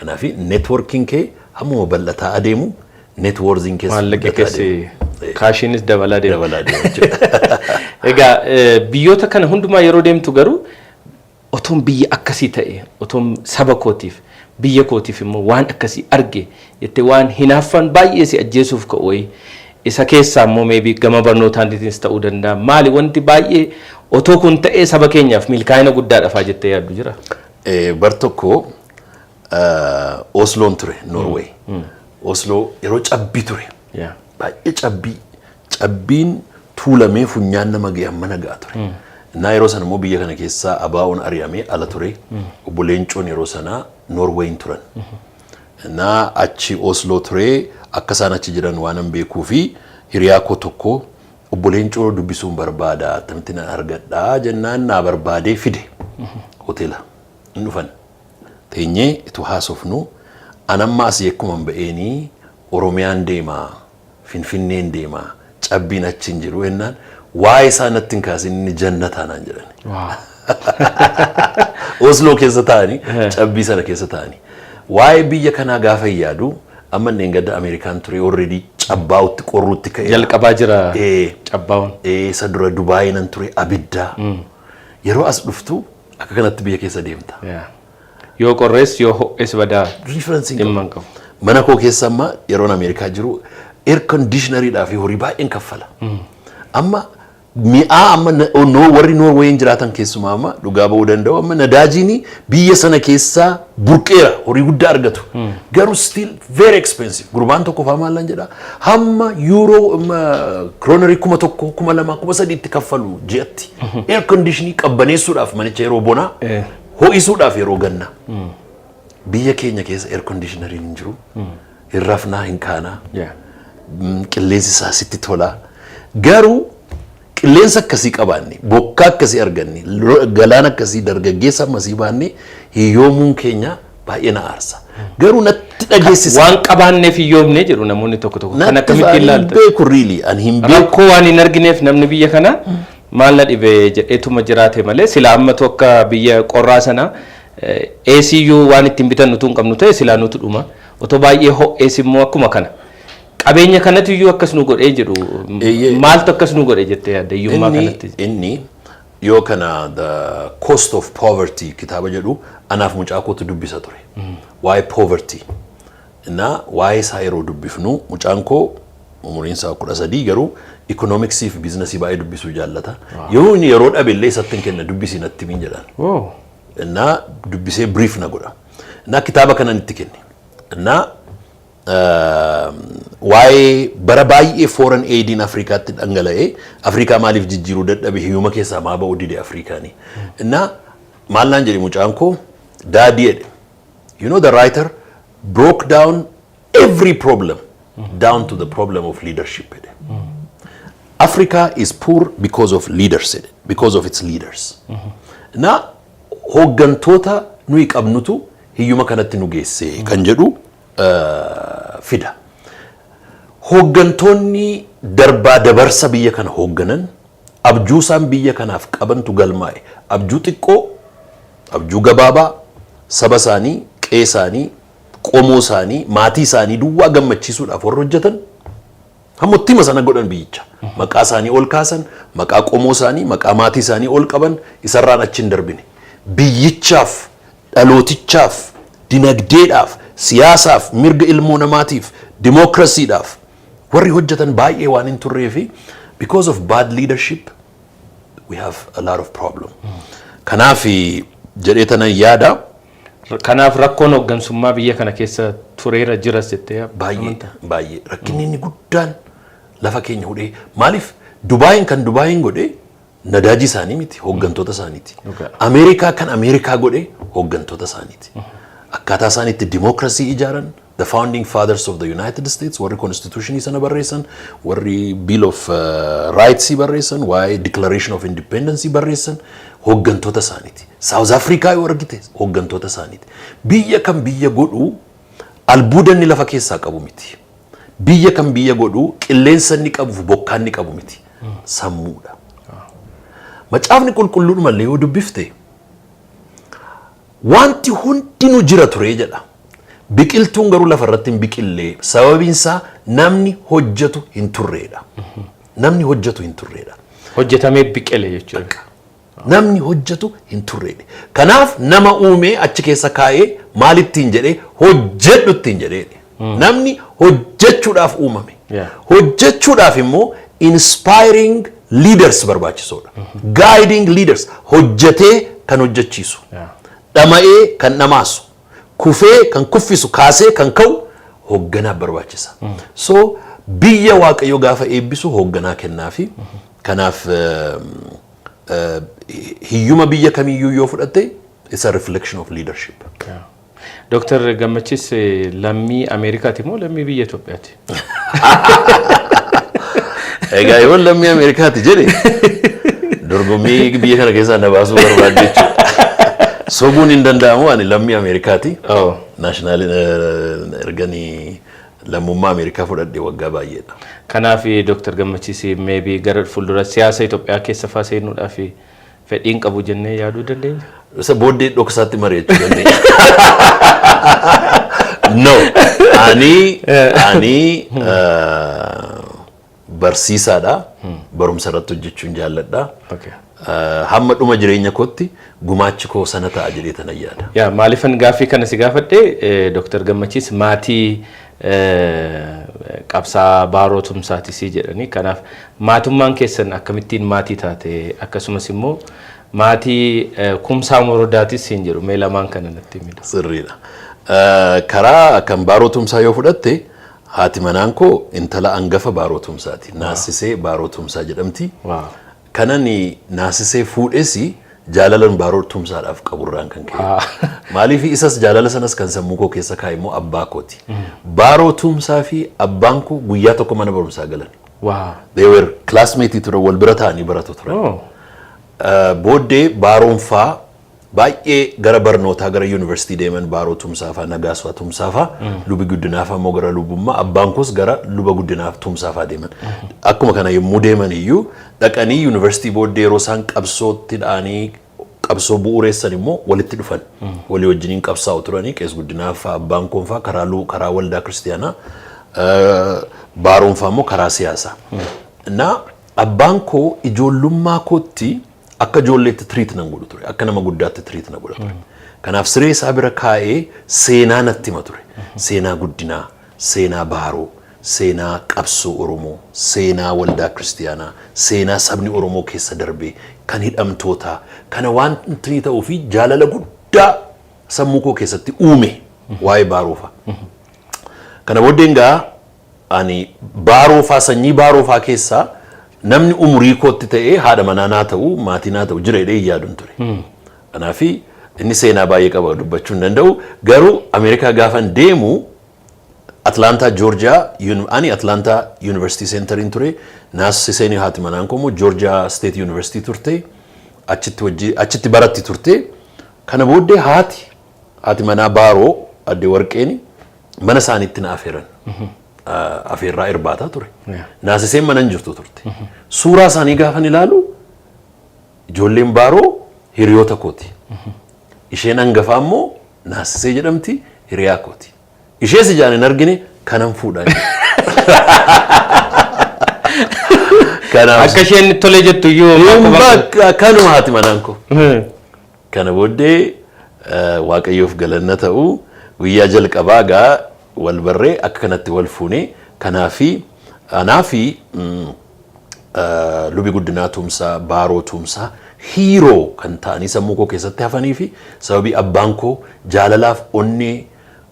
kanaaf networking kee hammuma bal'ataa adeemu networking keessa maallaqa keessi kaashinis dabalaa deema egaa biyyoota kana hundumaa yeroo deemtu garuu otoon biyya akkasii ta'e otoon saba kootiif biyya kootiif immoo waan akkasii arge jettee waan hinaaffan baay'ee si ajjeesuuf ka'ooyi isa keessaa immoo maybe gama barnootaatiinis ta'uu danda'a maali wanti baay'ee otoo kun ta'ee saba keenyaaf milkaa'ina guddaadhaafaa jettee yaaddu jira. Bar tokko Osloon ture Norway Oslo yeroo cabbii ture baay'ee cabbiin tuulamee funyaan nama ga'e amma nagaa ture. Na yeroo sana immoo biyya kana keessaa abaa'oon ari'amee ala ture obbo Leencoon yeroo sana Norway turan. Na achi Oslo ture akka isaan achi jiran waanan beekuu fi hiriyaa koo tokko obbo Leencoo dubbisuun barbaada tamti na argadhaa jennaan naa barbaadee fide hoteela hin dhufan teenyee itti haasofnu anamma asii akkuma ba'eenii Oromiyaan deemaa Finfinneen deemaa cabbiin achi hin jiru jennaan waa'ee isaa natti hin kaasin inni jannataa naan jedhan. Oslo keessa taa'anii cabbii sana keessa taa'anii waa'ee biyya kanaa gaafa yaadu amma inni gadda Ameerikaan ture already cabbaa'utti qorruutti ka'e jalqabaa jira cabbaa'uun isa dura Dubaay nan ture abiddaa yeroo as dhuftu akka kanatti biyya keessa deemta yoo qorrees yoo ho'es badaa difference hin qabu mana koo keessa amma yeroon Ameerikaa jiru air conditioneryidhaa fi horii baay'een kaffala amma mi'aa amma warri Norweeyin jiraatan keessumaa amma dhugaa ba'uu danda'u amma nadaajiini biyya sana keessaa burqeera horii guddaa argatu garuu still very expensive gurbaan tokko faa maallan jedha hamma yuuroo kiroonarii 1,000 2,000 3,000 itti kaffalu ji'atti air conditioning qabbaneessuudhaaf manicha yeroo bonaa ho'isuudhaaf yeroo ganna biyya keenya keessa air conditionery hin jiru hin rafnaa hin kaanaa qilleensi isaa sitti tola garuu qilleensa akkasii qabaanne bokkaa akkasii arganne galaana akkasii dargaggeessa ammasii baanne hiyyoomuun keenya baay'ee na aarsa garuu natti dhageessisa waan qabaanneef hiyyoomne jedhu namoonni tokko tokko kan akkamitti ilaalta beeku really an hin beeku rakkoo waan hin argineef namni biyya kana maal na dhibe jedheetuma jiraate malee sila amma tokko biyya qorraa sana ACU waan ittiin bitan nutu hin qabnu ta'e silaa nutu dhuma otoo baay'ee ho'ees immoo akkuma kana qabeenya kanatti iyyuu akkas nu godhee jedhu maaltu akkas nu godhee jettee yaadda iyyummaa kanatti inni yoo kana the cost of poverty kitaaba jedhu anaaf mucaa kootu dubbisa ture waa'ee poverty na waa'ee isaa yeroo dubbifnu mucaan koo umuriin isaa 13 garuu economics fi business baay'ee dubbisuu jaallata yoo inni yeroo dhabeellee isatti kenna dubbisi natti min jedhan na dubbisee brief na godha na kitaaba kanan itti kenne na waa'ee bara baay'ee foreign aid in Afrikaatti dhangala'ee Afrikaa maaliif jijjiiruu dadhabe hiyyuma keessaa maa ba'uu dide Afrikaanii na maal naan jedhe mucaan koo daadii jedhe you know the writer broke down every problem down to the problem of leadership jedhe Africa is poor because of leaders because of its leaders na hooggantoota nuyi qabnutu hiyyuma kanatti nu geesse kan jedhu fida hooggantoonni darbaa dabarsa biyya kana hoogganan abjuusaan biyya kanaaf qabantu galmaa'e abjuu xiqqoo abjuu gabaabaa saba isaanii qe'ee isaanii qomoo isaanii maatii isaanii duwwaa gammachiisuudhaaf warra hojjetan hammottima sana godhan biyyicha maqaa isaanii ol kaasan maqaa qomoo isaanii maqaa maatii isaanii ol qaban isarraan achiin darbine biyyichaaf dhalootichaaf dinagdeedhaaf siyaasaaf mirga ilmoo namaatiif dimookiraasiidhaaf warri hojjetan baay'ee waan hin turree fi because of bad leadership we have a lot of problem. Kanaaf jedhee tanan yaada. Kanaaf rakkoon hooggansummaa biyya kana keessa tureera jiras jettee baay'ee rakkinni inni guddaan lafa keenya hudhee maaliif Dubaayin godhee nadaajii isaanii miti hooggantoota isaaniiti. Ameerikaa kan Ameerikaa godhee hooggantoota isaaniiti. Akkaataa isaaniitti dimookiraasii ijaaran the founding fathers of the United States warri constitution sana barreessan warri bill of rights barreessan waa'ee declaration of independence barreessan hooggantoota isaaniiti. South Africa yoo argite hooggantoota isaaniiti. Biyya kan biyya godhu albuuda inni lafa keessaa qabu miti. Biyya kan biyya godhu qilleensa inni qabu bokkaan inni qabu miti. Sammuudha. Macaafni qulqulluun malee yoo dubbifte wanti hundinuu jira ture jedha. Biqiltuun garuu lafa irratti hin biqillee sababiin isaa namni hojjetu hin turreedha. Namni hojjetu hin turreedha. Hojjetamee biqile jechuudha. Namni hojjetu hin turreedha. Kanaaf nama uumee achi keessa kaa'ee maalittiin jedhee hojjedhu ittiin jedhee. Namni hojjechuudhaaf uumame. Hojjechuudhaaf immoo inspiring leaders barbaachisoodha. Guiding leaders hojjetee kan hojjechiisu. Dhama'ee kan dhamaasu. Kufee kan kuffisu kaasee kan ka'u hoogganaa barbaachisa. So biyya waaqayyo gaafa eebbisu hoogganaa kennaafi kanaaf hiyyuma biyya kamiyyuu yoo fudhatte it's a reflection of leadership. Dr. Gammachis lammii Ameerikaati moo lammii biyya Itoophiyaati? Egaa yoo lammii Ameerikaati jedhe dorgommii biyya kana keessaa na baasuu barbaadde jechuudha. Sobuun hin danda'amu ani lammii Ameerikaati. Naashinaal erganii lammummaa Ameerikaa fudhadhee waggaa baay'eedha. Kanaaf Dr. Gammachis maybe gara fuuldura siyaasa Itoophiyaa keessa faa seenuudhaaf fedhiin qabu jennee yaaduu dandeenya? Isa booddee dhoksaatti mari'achuu dandeenya. No, ani barsiisaadha. Barumsa irratti hojjechuun jaalladha. Hamma dhuma jireenya kootti gumaachi koo sana ta'a jedhee tanan yaada. Yaa maaliifan gaaffii kana si gaafadhe Dr. Gammachis maatii qabsaa baaroo tumsaati si jedhani. Kanaaf maatummaan keessan akkamittiin maatii taate akkasumas immoo maatii kumsaa morodaatis hin jedhu mee lamaan kana natti himi. Sirriidha. Karaa kan baaroo tumsaa yoo fudhatte haati manaan koo intala angafa baaroo tumsaati. Naasisee baaroo tumsaa jedhamti. Kanani naasisee fuudhesi jaalalan baaroo tumsaadhaaf qaburraan kan ka'e. Maaliif isas jaalala sanas kan sammuu koo keessa kaa'e immoo abbaa kooti. Baaroo tumsaa fi abbaan koo guyyaa tokko mana barumsaa galan. They were classmates ture wal bira ta'anii baratu turan. Booddee baaroonfaa baay'ee gara barnootaa gara yuunivarsiitii deeman baaroo tumsaafaa nagaasfaa tumsaafaa lubi guddinaafaa immoo gara lubummaa abbaan koos gara luba guddinaaf tumsaafaa deeman. Akkuma kana yommuu deeman iyyuu dhaqanii yuunivarsiitii booddee yeroo isaan qabsootti dha'anii qabsoo bu'uureessan immoo walitti dhufan. Walii wajjiniin qabsaa'u turanii qees guddinaafaa abbaan koonfaa karaa waldaa kiristiyaanaa baaroonfaa immoo karaa siyaasaa. Na abbaan koo ijoollummaa kootti akka ijoolleetti tiriit nan godhu ture. Akka nama guddaatti tiriit na godha ture. Kanaaf siree isaa bira kaa'ee seenaa natti hima ture. Seenaa guddinaa, seenaa baaroo, seenaa qabsoo Oromoo, seenaa waldaa kiristiyaanaa, seenaa sabni Oromoo keessa darbee kan hidhamtootaa kana waan inni ta'uu fi jaalala guddaa sammuu koo keessatti uume waa'ee baaroofaa. Kana booddeen gaa ani baaroofaa sanyii baaroofaa keessaa namni umurii kootti ta'ee haadha manaa naa ta'u maatii naa ta'u jira jedhee yaaduun ture. Kanaaf inni seenaa baay'ee qaba dubbachuu hin danda'u. Garuu Ameerikaa gaafan deemu Atlanta Georgia ani Atlanta University Centeriin ture. Naasiseen haati manaan koo immoo Georgia State University turte. Achitti baratti turte. Kana booddee haati manaa baaroo addee warqeeni mana isaaniitti na afeeran. Afeerraa irbaataa ture. Naasiseen mana hin jirtu turte. Suuraa isaanii gaafan ilaalu ijoolleen baaroo hiriyoota kooti. Isheen hangafaa immoo naasisee jedhamti hiriyaa kooti. Ishees ijaan hin argine kanan fuudhaa. akka isheen tole jettu bakka kanuma haati manaan koo kana booddee waaqayyoof galanna ta'u guyyaa jalqabaa gaa wal barree akka kanatti wal fuune kanaafi anaafi lubi guddinaa tumsaa baaroo tumsaa hiiroo kan ta'anii sammuu koo keessatti hafanii fi sababii abbaan koo jaalalaaf onnee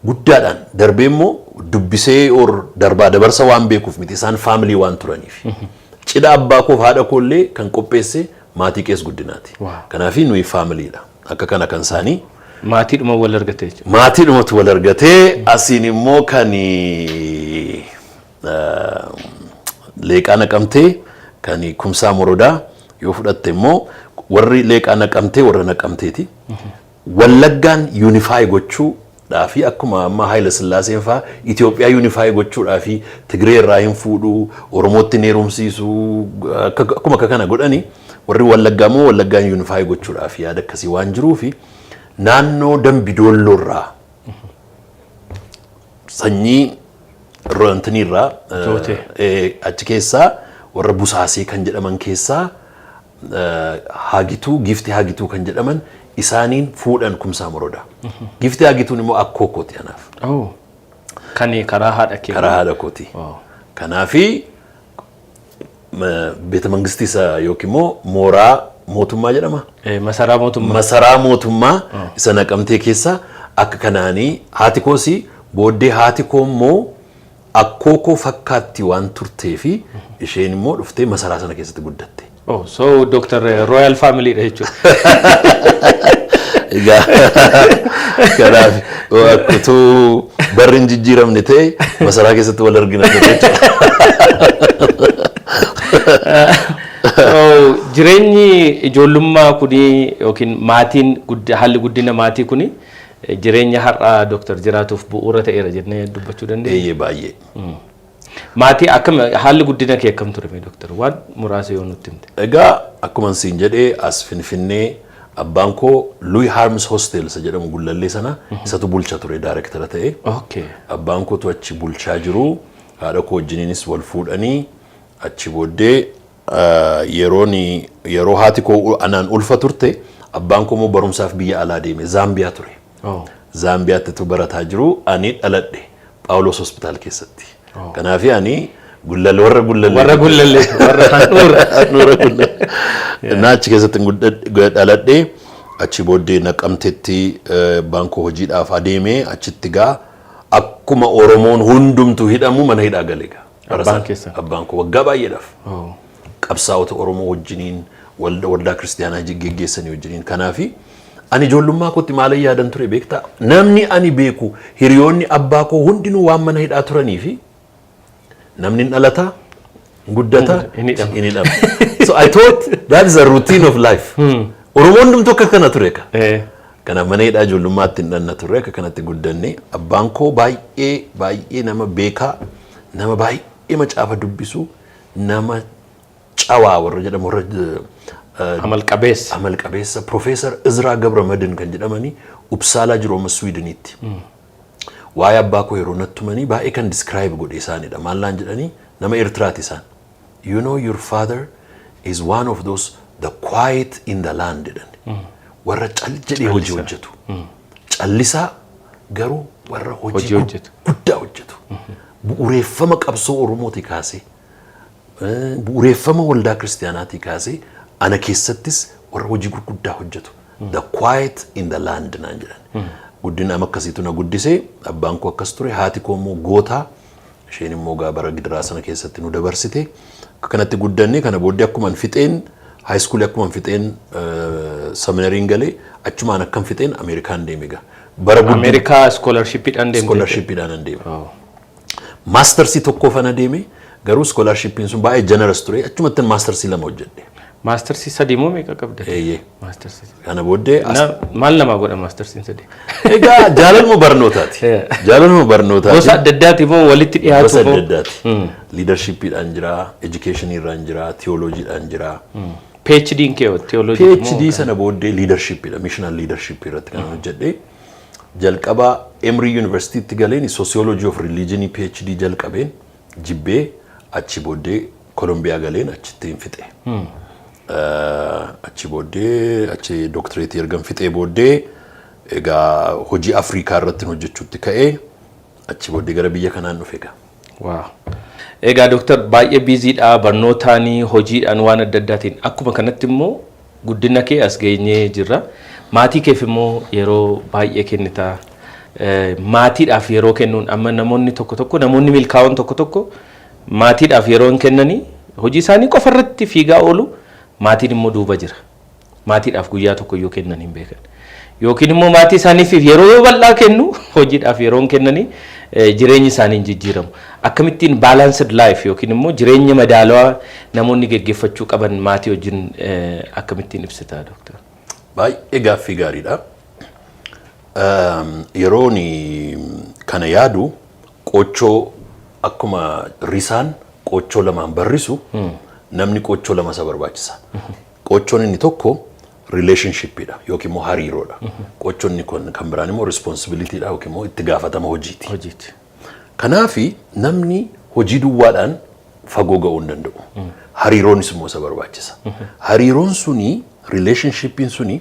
guddaadhaan darbee immoo dubbisee or darbaa dabarsa waan beekuuf miti isaan faamilii waan turaniif cidha abbaa koof haadha koollee kan qopheesse maatii qees guddinaati kanaafi nuyi faamiliidha akka kana kan isaanii maatiidhuma wal argatee jechuudha maatiidhumatu wal argatee asiin immoo kan leeqaa naqamtee kan kumsaa morodaa yoo fudhatte immoo warri leeqaa naqamtee warra naqamteeti wallaggaan yuunifaayi gochuudhaafi akkuma amma Haayila Sillaaseen faa Itoophiyaa yuunifaayi gochuudhaafi Tigree irraa hin fuudhu Oromootti neerumsiisuu akkuma akka kana godhani warri wallaggaa immoo wallaggaan yuunifaayi gochuudhaafi yaada akkasii waan jiruufi naannoo Dambidolloo irraa sanyii roontinirraa achi keessaa warra busaasee kan jedhaman keessaa Haagituu gifti Haagituu kan jedhaman isaaniin fuudhan kumsaa morodaa gifti Haagituun immoo akkoo kooti anaaf kan karaa haadha kooti kanaafi beeta mangistiisa yookiin immoo mooraa mootummaa jedhama masaraa mootummaa isa naqamtee keessa akka kanaanii haati koosii booddee haati koo immoo akkoo koo fakkaatti waan turtee fi isheen immoo dhuftee masaraa sana keessatti guddatte. So Dr. Royal Family dha jechuudha. Kanaaf akkutuu barri hin jijjiiramne ta'e masaraa keessatti wal argina jechuudha. Jireenyi ijoollummaa kuni yookiin maatiin haalli guddina maatii kuni jireenya har'aa Dr. Jiraatuuf bu'uura ta'eera jennee dubbachuu dandeenya. Baay'ee. Maatii akkam haalli guddina kee akkam ture Dr. waan muraasa yoo nutti himte. Egaa akkuma siin jedhee as Finfinnee abbaan koo Louis Harms Hostel isa jedhamu gullallee sana isatu bulcha ture daayirektara ta'e. Abbaan kootu achi bulchaa jiru haadha koo wajjiniinis wal fuudhanii achi booddee yeroo haati koo anaan ulfa turte abbaan koo immoo barumsaaf biyya alaa deeme Zaambiyaa ture. Zaambiyaatti tu barataa jiru ani dhaladhe Phaawulos Hospitaal keessatti. Kanaafi ani warra gullallee achi keessatti dhaladhe achi booddee naqamteetti baankoo hojiidhaaf adeemee achitti gaa akkuma Oromoon hundumtu hidhamu mana hidhaa galee abbaan koo waggaa baay'eedhaaf qabsaa'ota Oromoo wajjiniin waldaa kiristaanaa geggeessanii wajjiniin kanaafi ani ijoollummaa kootti maal yaadan ture beektaa namni ani beeku hiriyoonni abbaa koo hundinuu waan mana hidhaa turanii fi namni dhalata guddata inni dhama. So I thought that is a routine of life. Oromoon hundumtu akka kana ture ka. Kana mana hidhaa ijoollummaatti hin dhanna ture akka kanatti guddanne abbaan koo baay'ee nama beekaa nama baay'ee macaafa dubbisu nama cawaa warra jedhamu warra amal qabeessa Profeesar Izraa Gabramadin kan jedhamanii Uppsaalaa jiru amma Swiidenitti. Waa'ee abbaa koo yeroo nattumanii baay'ee kan describe godhe isaanidha. Maallaan jedhanii nama Eertiraati isaan. You know your father is one of those the quiet in the land jedhan. Warra cal jedhee hojii hojjetu. Callisaa garuu warra hojii guddaa hojjetu. Bu'uureeffama qabsoo Oromooti kaasee bu'uureeffama waldaa kiristaanaatii kaasee ana keessattis warra hojii gurguddaa hojjetu. The quiet in the land naan jedhan. Guddina akkasiitu na guddisee abbaan koo akkas ture haati koo immoo gootaa isheen immoo bara gidiraa sana keessatti nu dabarsite akka kanatti guddanne kana booddee akkuman fixeen high school akkuman fixeen seminariin galee achumaan akkam fixeen Ameerikaan deeme gaa bara Ameerikaa scholarshipidhaan deeme mastersii tokkoofan deeme garuu scholarshipiin sun baay'ee generous ture achumatti mastersii lama hojjedhe. Mastersii sadii moo meeqa qabda? Mastersii. Kana booddee maal nama godha mastersiin sadii? Egaa jaalaluma barnootaati. Jaalaluma barnootaati. Gosa adda addaati moo walitti dhiyaatu moo? Gosa adda addaati. Leadershipidhaan jira, educationirraan jira, theologyidhaan jira. PhD'n kee theology. PhD sana booddee leadershipidha, missional leadership irratti kan hojjedhe. Jalqaba Emory Universitytti galeen sociology of religion PhD jalqabeen jibbee achi booddee Kolumbiyaa galeen achittiin fixe. Achi booddee achi dooktireetii ergan fixee booddee egaa hojii Afrikaa irratti hojjechuutti ka'ee achi booddee gara biyya kanaan dhufe egaa. Waaw. Egaa Dooktar baay'ee biiziidha barnootaanii hojiidhaan waan adda addaatiin akkuma kanatti immoo guddina kee as geenyee jirra. Maatii keef immoo yeroo baay'ee kennitaa. Maatiidhaaf yeroo kennuun amma namoonni tokko namoonni milkaa'oon tokko maatiidhaaf yeroo hin kennanii hojii isaanii qofa irratti fiigaa oolu maatiin immoo duuba jira. Maatiidhaaf guyyaa tokko yoo kennan hin beekan. Yookiin immoo maatii isaaniif yeroo bal'aa kennu hojiidhaaf yeroo hin kennanii jireenyi isaanii hin jijjiiramu. Akkamittiin balanced life yookiin immoo jireenya madaalawaa namoonni geggeeffachuu qaban maatii wajjin akkamittiin ibsitaa Dooktar? Baay'ee gaaffii gaariidha. Yeroon kana yaadu qochoo akkuma risaan qochoo lamaan barrisu namni qochoo lama isa barbaachisa. Qochoon inni tokko relationshipidha yookiin immoo hariiroodha. Qochoonni kan biraan immoo responsibilityidha yookiin immoo itti gaafatama hojiiti. Kanaafi namni hojii duwwaadhaan fagoo ga'uu hin danda'u. Hariiroonis immoo isa barbaachisa. Hariiroon suni relationshipiin suni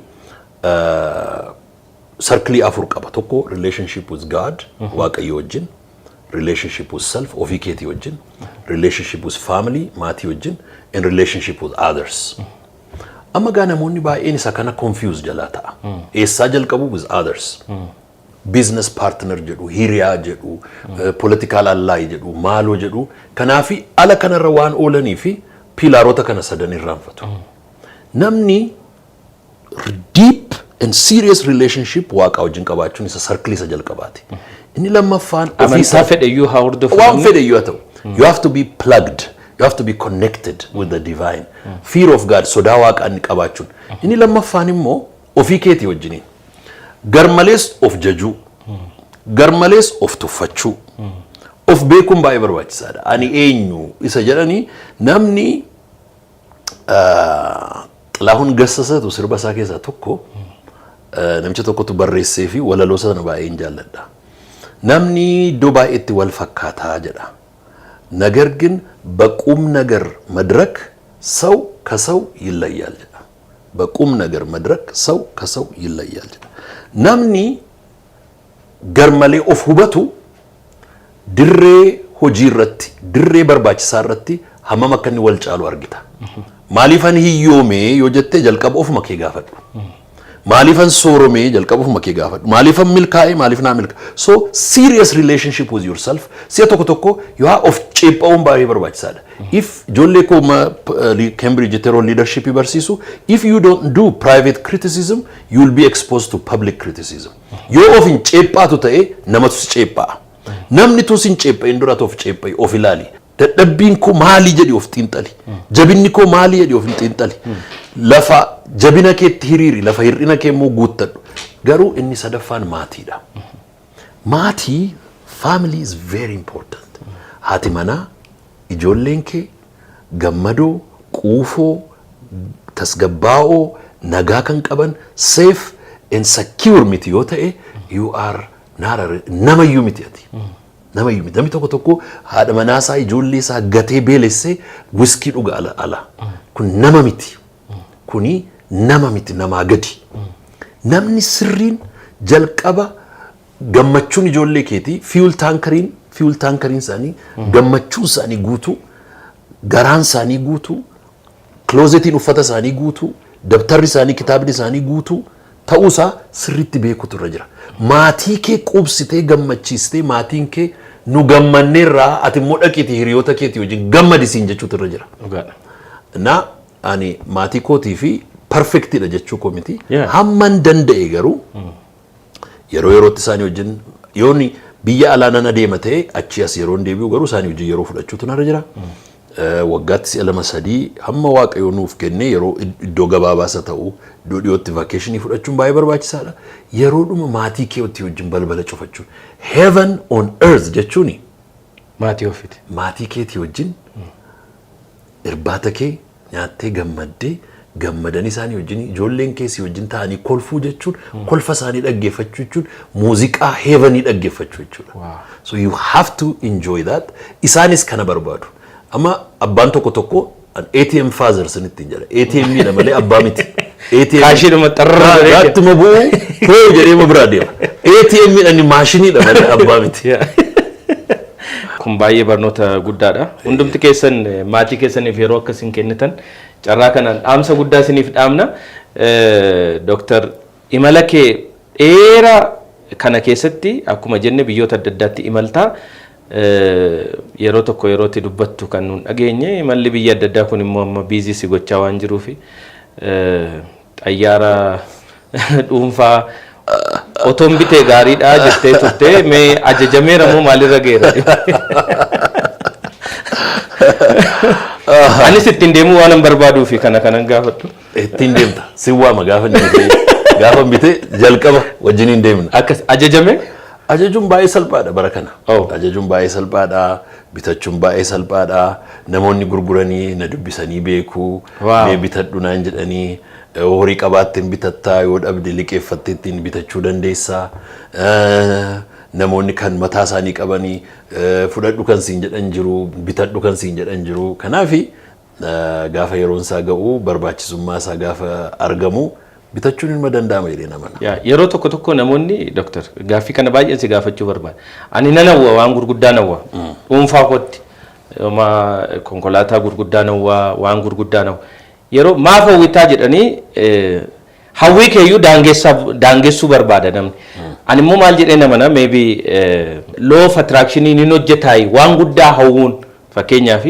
circle afur qaba. Tokko relationship with God, Waaqayyo wajjin, relationship with self, ofii keetii wajjin, relationship with family, maatii wajjin, and relationship with others. Amma gaa namoonni baay'een isa kana confuse jalaa ta'a. Eessaa jalqabu with others. Business partner jedhu, hiriyaa jedhu, political ally jedhu, maaloo jedhu. Kanaafi ala kanarra waan oolanii fi pilaarota kana sadan irraanfatu. Namni deep and serious relationship waaqa wajjin qabaachuun isa circle isa jalqabaati. Inni lammaffaan amantaa fedhayyuu haa hordofu. Waan fedhayyuu haa ta'u. You have to be plugged. You have to be connected with the divine. Fear of God, sodaa waaqaan qabaachuun. Inni lammaffaan immoo ofii keetii wajjiniin. Garmalees of jajuu. Garmalees of tuffachuu. Of beekuun baay'ee barbaachisaadha. Ani eenyu isa jedhanii namni Xilaahuun Gassasatu sirba isaa keessaa tokko namicha tokkotu barreessee fi walaloo sana baay'een jaalladha. Namni iddoo baay'eetti wal fakkaataa jedha. ነገር ግን በቁም ነገር መድረክ ሰው ከሰው ይለያል ጀዳ በቁም ነገር መድረክ ሰው ከሰው ይለያል ጀዳ ናምኒ ገርመሌ ኦፍ ሁበቱ ድሬ ሆጂረቲ ድሬ በርባችሳረቲ ሀመመከኒ ወልጫሉ አርጊታ ማሊፈን ሂዮሜ ዮጀቴ ጀልቀብ ኦፍ መኬ ጋፈዱ ማሊፈን ሶሮሜ ጀልቀብ ኦፍ መኬ ጋፈዱ ማሊፈን ሚልካኤ ማሊፍና ሚልካ ሶ serious relationship with yourself ሲያ ቶኮ you are of ጨጳውን ባይ በርባችሳለ if jolle ko Cambridge Terror leadership barsisu if you don't do private criticism you will be exposed to public criticism yo of in ጨጳቱ ተኤ ነመቱ ጨጳ namni tu sin ጨጳ እንዱራት of ጨጳ of ilali dadhabbiin ko maali jedhi of xiinxali jabinni ko maali jedhi of xiinxali lafa jabina keetti hiriiri lafa hir'ina kee immoo guuttadhu garuu inni sadaffaan maatiidha. Maatii family is very important. Haati manaa ijoolleen kee gammadoo quufoo tasgabbaa'oo nagaa kan qaban safe and secure miti yoo ta'e you are namayyuu miti ati. Namayyuu miti namni tokko haadha manaasaa ijoollee isaa gatee beelessee wiskii dhuga ala kun nama miti. Kuni nama miti namaa gadi. Namni sirriin jalqaba gammachuun ijoollee keetii fuel tankeriin isaanii gammachuun isaanii guutuu garaan isaanii guutuu closetiin uffata isaanii guutuu dabtarri isaanii kitaabni isaanii guutuu ta'uusaa sirriitti beekutu irra jira. Maatii kee qubsitee gammachiistee maatiin kee nu gammanneerraa ati immoo dhaqiitii hiriyoota keetii wajjin gammadisiin jechuutu irra jira. Na ani maatii kootii fi perfectidha jechuu koo miti. Hamman danda'e garuu yerootti isaanii wajjin yoonni biyya alaanaan adeema ta'e achi as yeroon deebi'u garuu isaanii wajjin yeroo fudhachuutu narra jira. Waggaatti si'a lama sadii hamma waaqayyo nuuf kennee yeroo iddoo gabaabaasa ta'u iddoo dhiyootti vakeeshinii fudhachuun baay'ee barbaachisaadha. Yeroodhuma maatii keetii wajjin balbala cufachuun heaven on earth jechuuni. Maatii ofiiti. Maatii keetii wajjin irbaata kee nyaattee gammaddee gammadanii isaanii wajjin ijoolleen keessi wajjin ta'anii kolfuu jechuun kolfa isaanii dhaggeeffachuu jechuun muuziqaa heavenii dhaggeeffachuu jechuudha. So you have to enjoy that. Isaanis kana barbaadu. amma abbaan tokko ATM father sinitti jira ATM ni malee abbaa miti ATM kaashii dhuma xarraa gattuma bu'u too jedhee mabraa deema ATM ni maashinii dha malee abbaa miti. Kun baay'ee barnoota guddaadha. Hundumti keessan maatii keessaniif yeroo akkasiin kennitan carraa kanaan dhaamsa guddaa isiniif dhaamna. Dr. Imala kee dheeraa kana keessatti akkuma jenne biyyoota adda addaatti imaltaa yeroo tokko yerootti dubbattu kan nuun dhageenye imalli biyya adda addaa kun immoo amma biizii si gochaa waan jiruufi xayyaara dhuunfaa otoon bitee gaariidha jettee turte mee ajajameera moo maalirra geera? Anis ittiin deemuu waan barbaaduu fi kanan gaafadhu. Ittiin deemta si waama gaafa bitee jalqaba wajjiniin deemna. Akkas ajajame? Ajajuun baay'ee salphaadha bara kana. Ajajuun baay'ee salphaadha. Bitachuun baay'ee salphaadha. Namoonni gurguranii na dubbisanii beeku. Mee bitadhu naan jedhanii horii qabaatteen bitattaa yoo dhabde liqeeffattee ittiin bitachuu dandeessa. Namoonni kan mataa isaanii qabanii fudhadhu kan siin jedhan jiru bitadhu kan siin jedhan jiru. Kanaafi gaafa yeroon isaa ga'u barbaachisummaa isaa gaafa argamu bitachuun ilma danda'ama jedhee namana. Yeroo tokko namoonni doktor gaaffii kana baay'een si gaafachuu barbaada. Ani nan hawwa waan gurguddaa hawwa. Dhuunfaa kootti konkolaataa gurguddaa hawwa waan gurguddaa hawwa. Yeroo maaf hawwitaa jedhanii hawwii keeyyuu daangessuu barbaada namni. Ani immoo maal jedhee namana maybe law of attraction ni hojjetaayi waan guddaa hawwuun fakkeenyaaf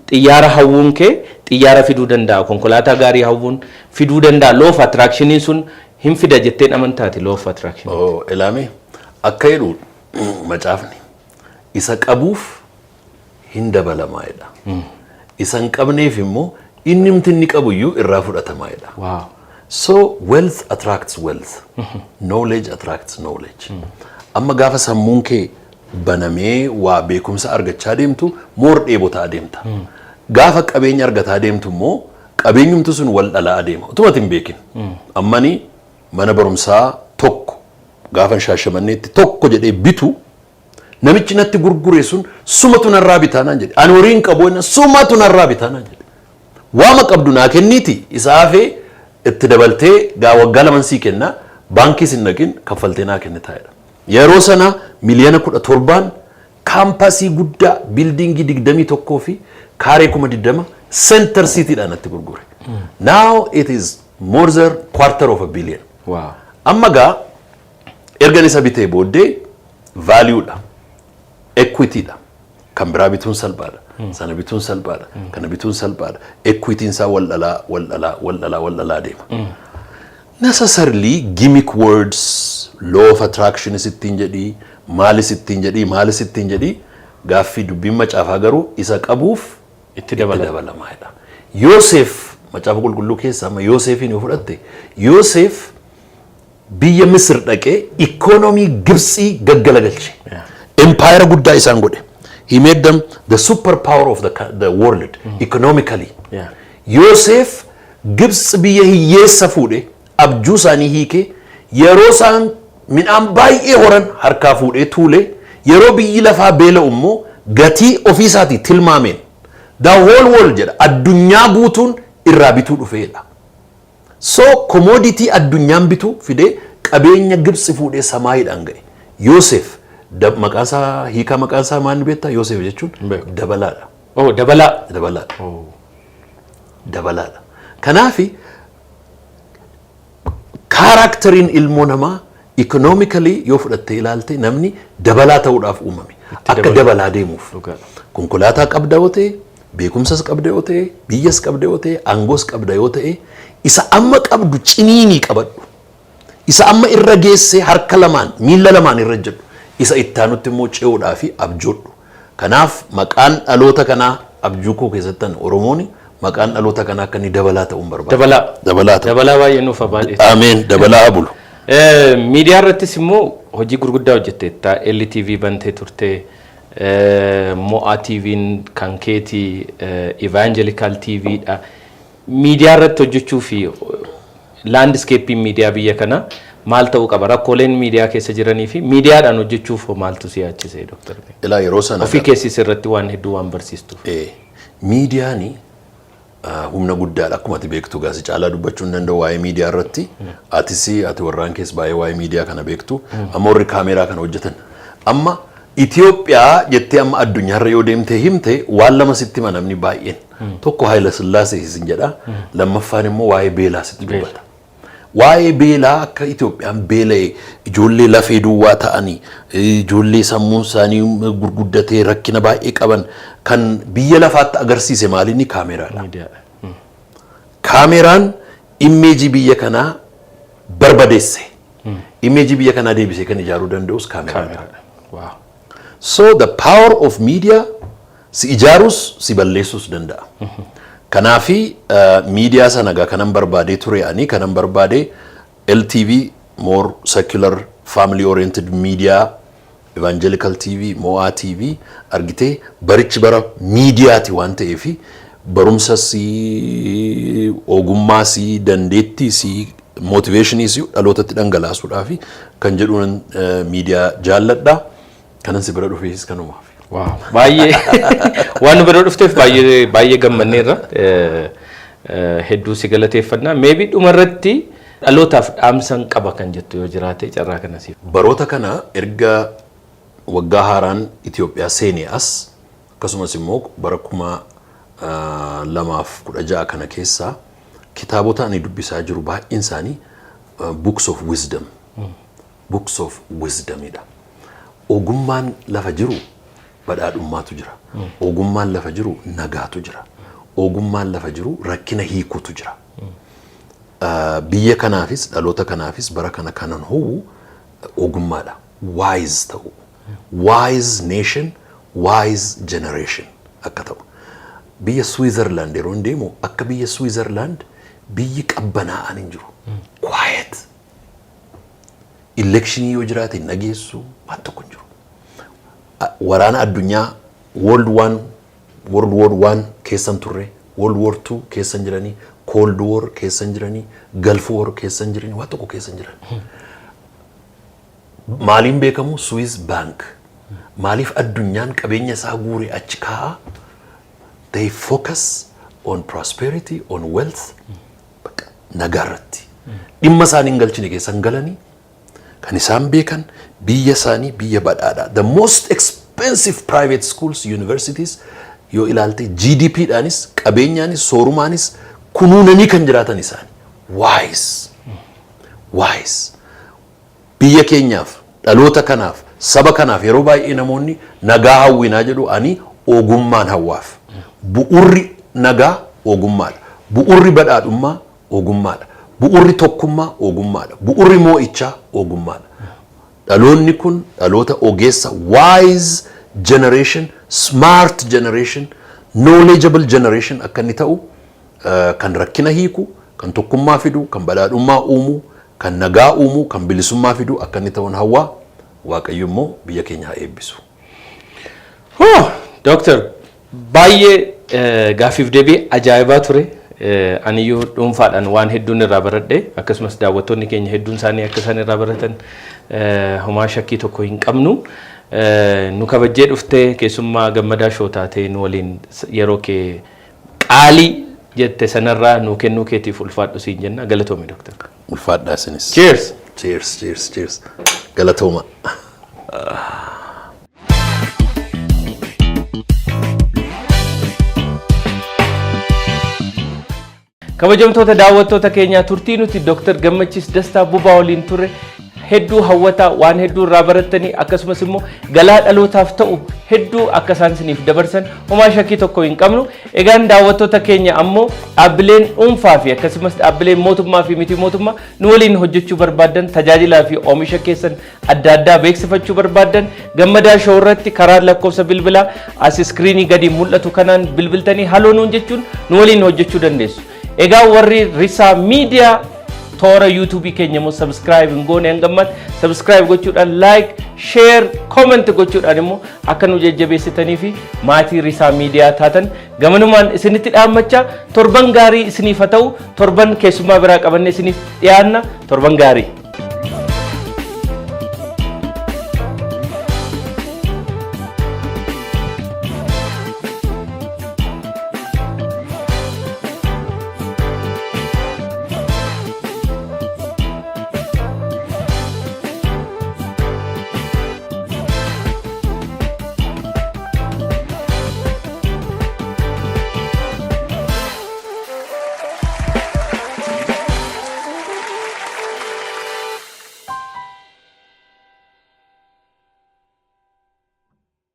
xiyyaara hawwuun kee xiyyaara fiduu danda'a konkolaataa gaarii hawwuun fiduu danda'a law of attraction sun hin fida jetteen amantaati law of attraction. Ilaame akka jedhu macaafni isa qabuuf hin dabalamaayedha. Isa hin qabneef immoo inni mtinni qabuyyuu irraa fudhatamaayedha. Wow. So wealth attracts wealth. Knowledge attracts knowledge. Amma gaafa sammuun kee banamee waa beekumsa argachaa deemtu moor dheebotaa adeemta. Gaafa qabeenya argataa deemtu immoo qabeenyumtu sun wal dhalaa adeema. Utumati hin beekin. Ammani mana barumsaa tokko gaafa Shaashamanneetti tokko jedhee bitu namichi natti gurgure sun sumatu narraa bitaa naan jedhe. Ani horiin qabu sumatu narraa bitaa naan jedhe. Waama qabdu naa kenniiti isaa hafee itti dabaltee waggaa laman sii kenna baankii sin naqin kaffaltee naa kennitaadha. Yeroo sana miliyoona 17 kaampasii guddaa biildiingii 21 fi kaaree 20 center city dhaan natti gurgure. Now it is more than $250 million. Wow. Amma gaa ergan isa bitee booddee value dha equity dha kan biraa bituun salphaadha. Sana bituun salphaadha. Kana bituun salphaadha. Equitiin isaa wal dhalaa deema. Necessarily gimmick words, law of attraction isittiin jedhii, maalis ittiin jedhii gaaffii dubbiin macaafaa garuu isa qabuuf itti dabalamaadha. Yoosef macaafa qulqulluu keessa amma Yoosefin yoo fudhatte Yoosef biyya Misir dhaqee ikoonomii Gibxii gaggalagalche. Empire guddaa isaan godhe. He made them the superpower of the world economically. Yosef Gibs biyya hiyyeessa fuudhe abjuu isaanii hiike yeroo isaan midhaan baay'ee horan harkaa fuudhee tuule yeroo biyyi lafaa beela immoo gatii ofiisaatii tilmaameen the whole world jedha addunyaa guutuun irraa bituu dhufeedha. So commodity addunyaan bituu fidee qabeenya Gibs fuudhee samaayiidhaan ga'e. Yosef maqaansaa hiikaa maqaansaa maal beektaa Yoosef jechuun dabalaadha. Dabalaadha. Dabalaadha. Kanaafi kaaraakteriin ilmoo namaa economically yoo fudhattee ilaalte namni dabalaa ta'uudhaaf uumame. Akka dabalaa deemuuf. Konkolaataa qabda yoo ta'e, beekumsas qabda yoo ta'e, biyyas qabda yoo ta'e, aangoos qabda yoo ta'e, isa amma qabdu ciniinii qabadhu. Isa amma irra geessee harka lamaan, miila lamaan irra jedhu. Isa ittaanutti immoo ce'uudhaa fi abjoodhu. Kanaaf maqaan dhaloota kanaa abjuu koo keessattan Oromooni maqaan dhaloota kanaa akka inni dabalaa ta'uun barbaada. Dabalaa baay'ee nuuf baay'ee. Ameen dabalaa bulu. Miidiyaa irrattis immoo hojii gurguddaa hojjetteetta. LTV bantee turte, Mo'a TV'n kan keetii, Evangelical TV'dha. Miidiyaa irratti hojjechuu fi landscape'n miidiyaa biyya kanaa maal ta'uu qaba rakkooleen miidiyaa keessa jiranii fi miidiyaadhaan hojjechuuf maaltu si yaachisee doktor? Ilaa yeroo sana ofii keessis irratti waan hedduu waan barsiistuuf. miidiyaanii humna guddaadha akkuma ati beektu gaasi caalaa dubbachuun danda'u waa'ee miidiyaa irratti ati warraan keessa baay'ee waa'ee miidiyaa kana beektu amma warri kaameraa kana hojjetan amma Itoophiyaa jettee amma addunyaarra yoo deemtee himte waan lama sitti manamni baay'een tokko Haayila Sillaasee isin jedha lammaffaan immoo waa'ee beelaa sitti dubbata waa'ee beelaa akka Itoophiyaan beela'e ijoollee lafee duwwaa ta'anii ijoollee sammuun isaanii gurguddatee rakkina baay'ee qaban kan biyya lafaatti agarsiise maalinni kaameraadha. Kaameraan imeejii biyya kanaa barbadeesse. Imeejii biyya kanaa deebisee kan ijaaruu danda'us kaameraadha. So the power of media si ijaarus si balleessus danda'a. Kanaafi media sana gaa kanan barbaadee ture ani kanan barbaadee LTV more secular family oriented media evangelical TV Mo'a TV argitee barichi bara miidiyaati waan ta'eef barumsa si ogummaa si dandeettii si motivationii si dhalootatti dhangalaasuudhaaf kan jedhuun miidiyaa jaalladha kanan si bira dhufees kanumaaf. Wow baay'ee waan bira dhufteef baay'ee gammanneerra hedduu si galateeffannaa maybe dhumarratti dhalootaaf dhaamsan qaba kan jettu yoo jiraate carraa kana siif. Baroota kana erga waggaa haaraan Itoophiyaa seenee as akkasumas immoo bara 2016 kana keessa kitaabota ani dubbisaa jiru baay'een isaanii books of wisdom idha. Ogummaan lafa jiru badhaadhummaatu jira. Ogummaan lafa jiru nagaatu jira. Ogummaan lafa jiru rakkina hiikuutu jira. Biyya kanaafis dhaloota kanaafis bara kana kanan hoo ogummaadha. Wise ta'u. Wise nation, wise generation akka ta'u. Biyya Switzerland yeroo deemu akka biyya Switzerland biyyi qabbanaa'an hin jiru. Quiet. Election yoo jiraate nageessu waan tokko hin jiru. Waraana addunyaa World War 1 keessan turre, World War 2 keessan jiranii, Cold War keessan jiranii, Gulf War keessan jiranii, waan tokko keessan jiranii. Maaliin beekamu Swiss Bank. Maaliif addunyaan qabeenya isaa guure achi kaa'a? They focus on prosperity, on wealth. Nagaarratti. Dhimma isaanii hin galchine keessan galanii kan isaan beekan biyya isaanii biyya badhaadha. The most expensive private schools, universities yoo ilaalte GDP dhaanis qabeenyaanis soorumaanis kunuunanii kan jiraatan isaanii. Wise. Biyya keenyaaf dhaloota kanaaf saba kanaaf yeroo baay'ee namoonni nagaa hawwinaa jedhu ani ogummaan hawwaaf. Bu'urri nagaa ogummaadha. Bu'urri badhaadhummaa ogummaadha. Bu'urri tokkummaa ogummaadha. Bu'urri moo'ichaa ogummaadha. Dhaloonni kun dhaloota ogeessa wise generation, smart generation, knowledgeable generation akka inni ta'u kan rakkina hiiku, kan tokkummaa fidu, kan badhaadhummaa uumu, kan nagaa uumu, kan bilisummaa fidu akka inni ta'uun hawwaa Waaqayyo immoo biyya keenya haa eebbisu. Doctor baay'ee gaafiif deebii ajaa'ibaa ture. Aniyyuu dhuunfaadhaan waan hedduun irraa baradhe akkasumas daawwattoonni keenya hedduun isaanii akka isaan irraa baratan homaa shakkii tokko hin qabnu. Nu kabajjee dhuftee keessummaa gammadaa shoo taatee nu waliin yeroo kee qaalii jette sanarraa nu kennuu keetiif ulfaadhu siin jenna. Galatoome Doctor. Ulfaadhaa isinis. Cheers. Galatooma. kabajamtoota daawwattoota keenyaa turtii nuti Dr. Gammachiis Dastaa Bubaa waliin turre hedduu hawwataa waan hedduu irraa barattanii akkasumas immoo galaa dhalootaaf ta'u hedduu akka isaan isiniif dabarsan homaa shakkii tokko hin qabnu. Egaan daawwattoota keenya ammoo dhaabbileen dhuunfaa fi akkasumas dhaabbileen mootummaa fi miti mootummaa nu waliin hojjechuu barbaadan tajaajilaa fi oomisha keessan adda addaa beeksifachuu barbaadan Gammadaa Show irratti karaa lakkoofsa bilbilaa as iskiriinii gadi mul'atu kanaan bilbiltanii haloo nuun jechuun nu waliin hojjechuu dandeessu. Egaa warri Risaa Miidiyaa toora YouTube keenya mo subscribe ngoone hangammat subscribe gochuudhaan like share comment gochuudhaan immoo akka nu jajjabeessitanii fi maatii Risaa Miidiyaa taatan gamanumaan isinitti dhaammachaa torban gaarii isiniif haa ta'u torban keessummaa biraa qabannee isiniif dhiyaanna torban gaarii.